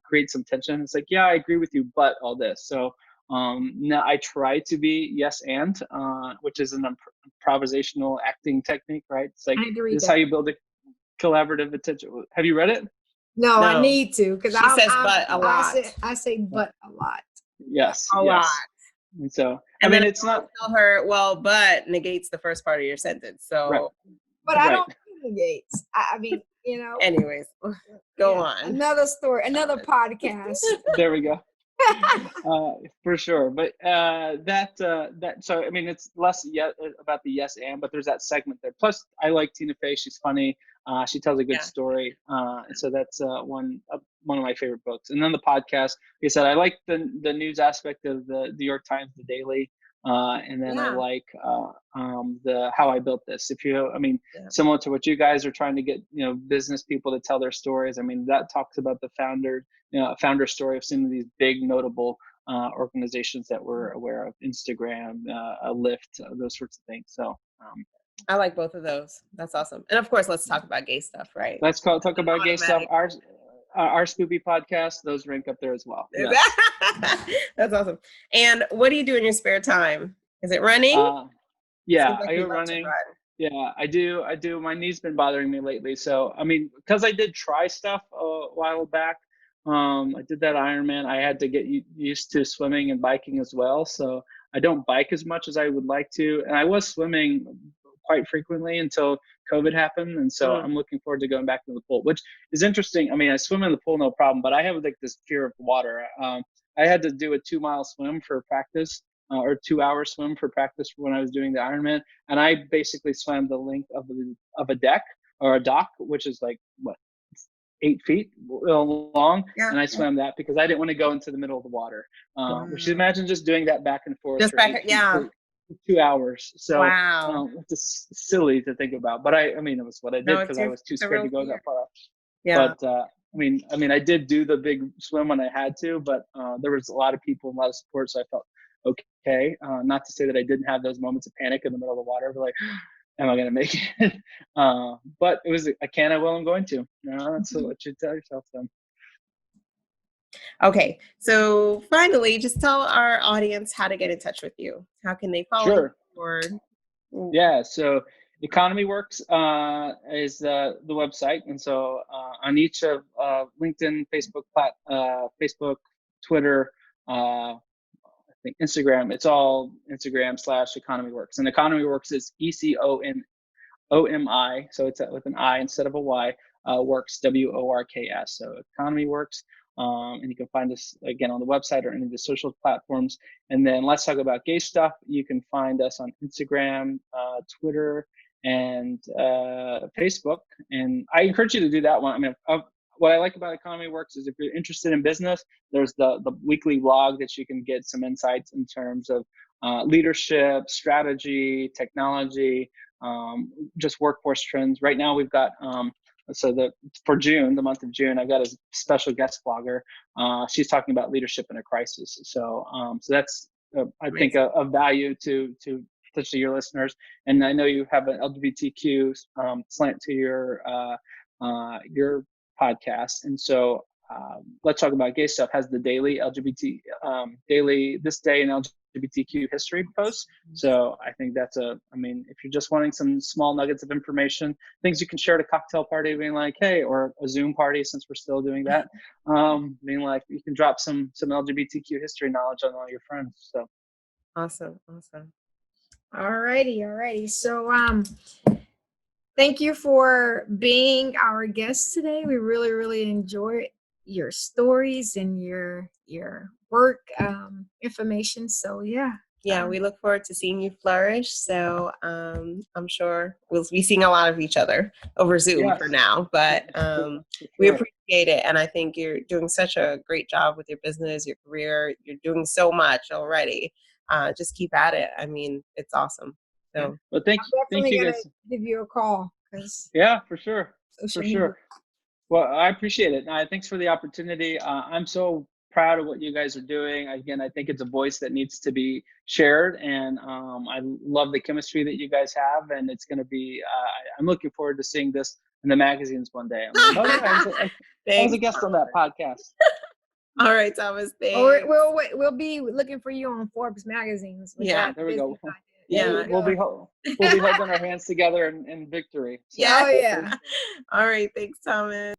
Speaker 5: create some tension. It's like, yeah, I agree with you, but all this. So now I try to be yes and, which is an improvisational acting technique, right? It's like
Speaker 4: I need to read
Speaker 5: this is
Speaker 4: that.
Speaker 5: how you build a collaborative attention. Have you read it?
Speaker 4: No, I
Speaker 3: No.
Speaker 4: need to because
Speaker 3: She says but a lot.
Speaker 4: I say but a lot.
Speaker 5: Yes.
Speaker 3: A lot.
Speaker 5: And so
Speaker 3: And
Speaker 5: I mean,
Speaker 3: then
Speaker 5: it's not.
Speaker 3: tell her, well, but negates the first part of your sentence. So,
Speaker 5: Right.
Speaker 4: But I
Speaker 5: Right.
Speaker 4: don't negate. I mean,
Speaker 3: anyways, go
Speaker 4: yeah,
Speaker 3: on.
Speaker 4: Another story, another podcast.
Speaker 5: There we go. For sure, but so I mean it's less about the yes and, but there's that segment there. Plus I like Tina Fey, she's funny, she tells a good story, and so that's one of my favorite books. And then the podcast, like I said, I like the news aspect of the New York Times, the Daily, and then I like the How I Built This. Similar to what you guys are trying to get business people to tell their stories. I mean, that talks about the founder story of some of these big notable organizations that we're aware of, Instagram, Lyft, those sorts of things. So
Speaker 3: I like both of those. That's awesome. And of course, let's talk about gay stuff, right?
Speaker 5: Let's talk about gay stuff. Our Spoopy podcast, those rank up there as well. Yes.
Speaker 3: That's awesome. And what do you do in your spare time? Is it running?
Speaker 5: Yeah, I go running. Yeah, I do. My knee's been bothering me lately. So, I mean, because I did try stuff a while back, I did that Ironman. I had to get used to swimming and biking as well. So I don't bike as much as I would like to. And I was swimming quite frequently until COVID happened. And so I'm looking forward to going back to the pool, which is interesting. I mean, I swim in the pool, no problem, but I have like this fear of water. I had to do a 2-mile swim for practice. Or 2-hour swim for practice when I was doing the Ironman, and I basically swam the length of a deck or a dock, which is like 8 feet long, and I swam that because I didn't want to go into the middle of the water. Which imagine just doing that back and forth for 2 hours. So it's just silly to think about, but I mean it was what I did because I was too scared to go that far up. Yeah. But I mean, I did do the big swim when I had to, but there was a lot of people, a lot of support, so I felt okay. Not to say that I didn't have those moments of panic in the middle of the water, but like, am I going to make it? But it was I can, I will, I'm going to. That's what you tell yourself then.
Speaker 3: Okay, so finally, just tell our audience how to get in touch with you. How can they follow you?
Speaker 5: Yeah, so Economiworks is the website, and so on each of LinkedIn, Facebook, Twitter, I think Instagram, it's all Instagram /Economiworks, and Economiworks is ECONOMI, so it's with an I instead of a Y. Works, WORKS. So Economiworks. And you can find us again on the website or any of the social platforms. And then Let's Talk About Gay Stuff. You can find us on Instagram, Twitter, and Facebook. And I encourage you to do that one. I mean, what I like about Economiworks is if you're interested in business, there's the weekly blog that you can get some insights in terms of leadership, strategy, technology, just workforce trends. Right now we've got for June, the month of June, I've got a special guest blogger. She's talking about leadership in a crisis. So that's I think a value to especially your listeners. And I know you have an LGBTQ slant to your podcast, and so Let's Talk About Gay Stuff has the daily daily this day in LGBTQ history post. So I think that's if you're just wanting some small nuggets of information, things you can share at a cocktail party, being like, hey, or a Zoom party since we're still doing that, being like, you can drop some LGBTQ history knowledge on all your friends. So
Speaker 3: Awesome.
Speaker 4: Alrighty. So Thank you for being our guest today. We really, really enjoyed your stories and your work information. So
Speaker 3: Yeah, we look forward to seeing you flourish. So I'm sure we'll be seeing a lot of each other over Zoom
Speaker 5: Yes.
Speaker 3: for now, but we appreciate it. And I think you're doing such a great job with your business, your career. You're doing so much already. Just keep at it. I mean, it's awesome. So,
Speaker 5: Well,
Speaker 4: I'm
Speaker 5: thank
Speaker 4: definitely
Speaker 5: you
Speaker 4: gonna
Speaker 5: guys.
Speaker 4: give you a call because
Speaker 5: Yeah, for sure.
Speaker 4: social
Speaker 5: For
Speaker 4: media.
Speaker 5: sure. Well, I appreciate it. Thanks for the opportunity. I'm so proud of what you guys are doing. Again, I think it's a voice that needs to be shared, and I love the chemistry that you guys have. And it's going to be. I'm looking forward to seeing this in the magazines one day. I'm like, oh yeah, I was
Speaker 3: thanks.
Speaker 5: a guest on that podcast.
Speaker 3: All right, Thomas. Thanks.
Speaker 4: Or we'll be looking for you on Forbes magazines. with
Speaker 3: Yeah,
Speaker 4: that
Speaker 5: there we go.
Speaker 4: business idea.
Speaker 3: Yeah.
Speaker 4: There we go.
Speaker 5: We'll be holding our hands together in victory. So.
Speaker 3: Yeah.
Speaker 4: Oh yeah.
Speaker 3: All right. Thanks, Thomas.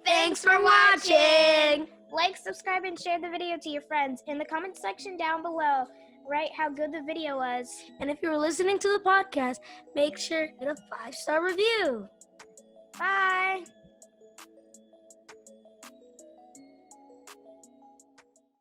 Speaker 2: Thanks for watching.
Speaker 1: Like, subscribe, and share the video to your friends. In the comment section down below, write how good the video was.
Speaker 2: And if you're listening to the podcast, make sure to hit a 5-star review.
Speaker 1: Bye!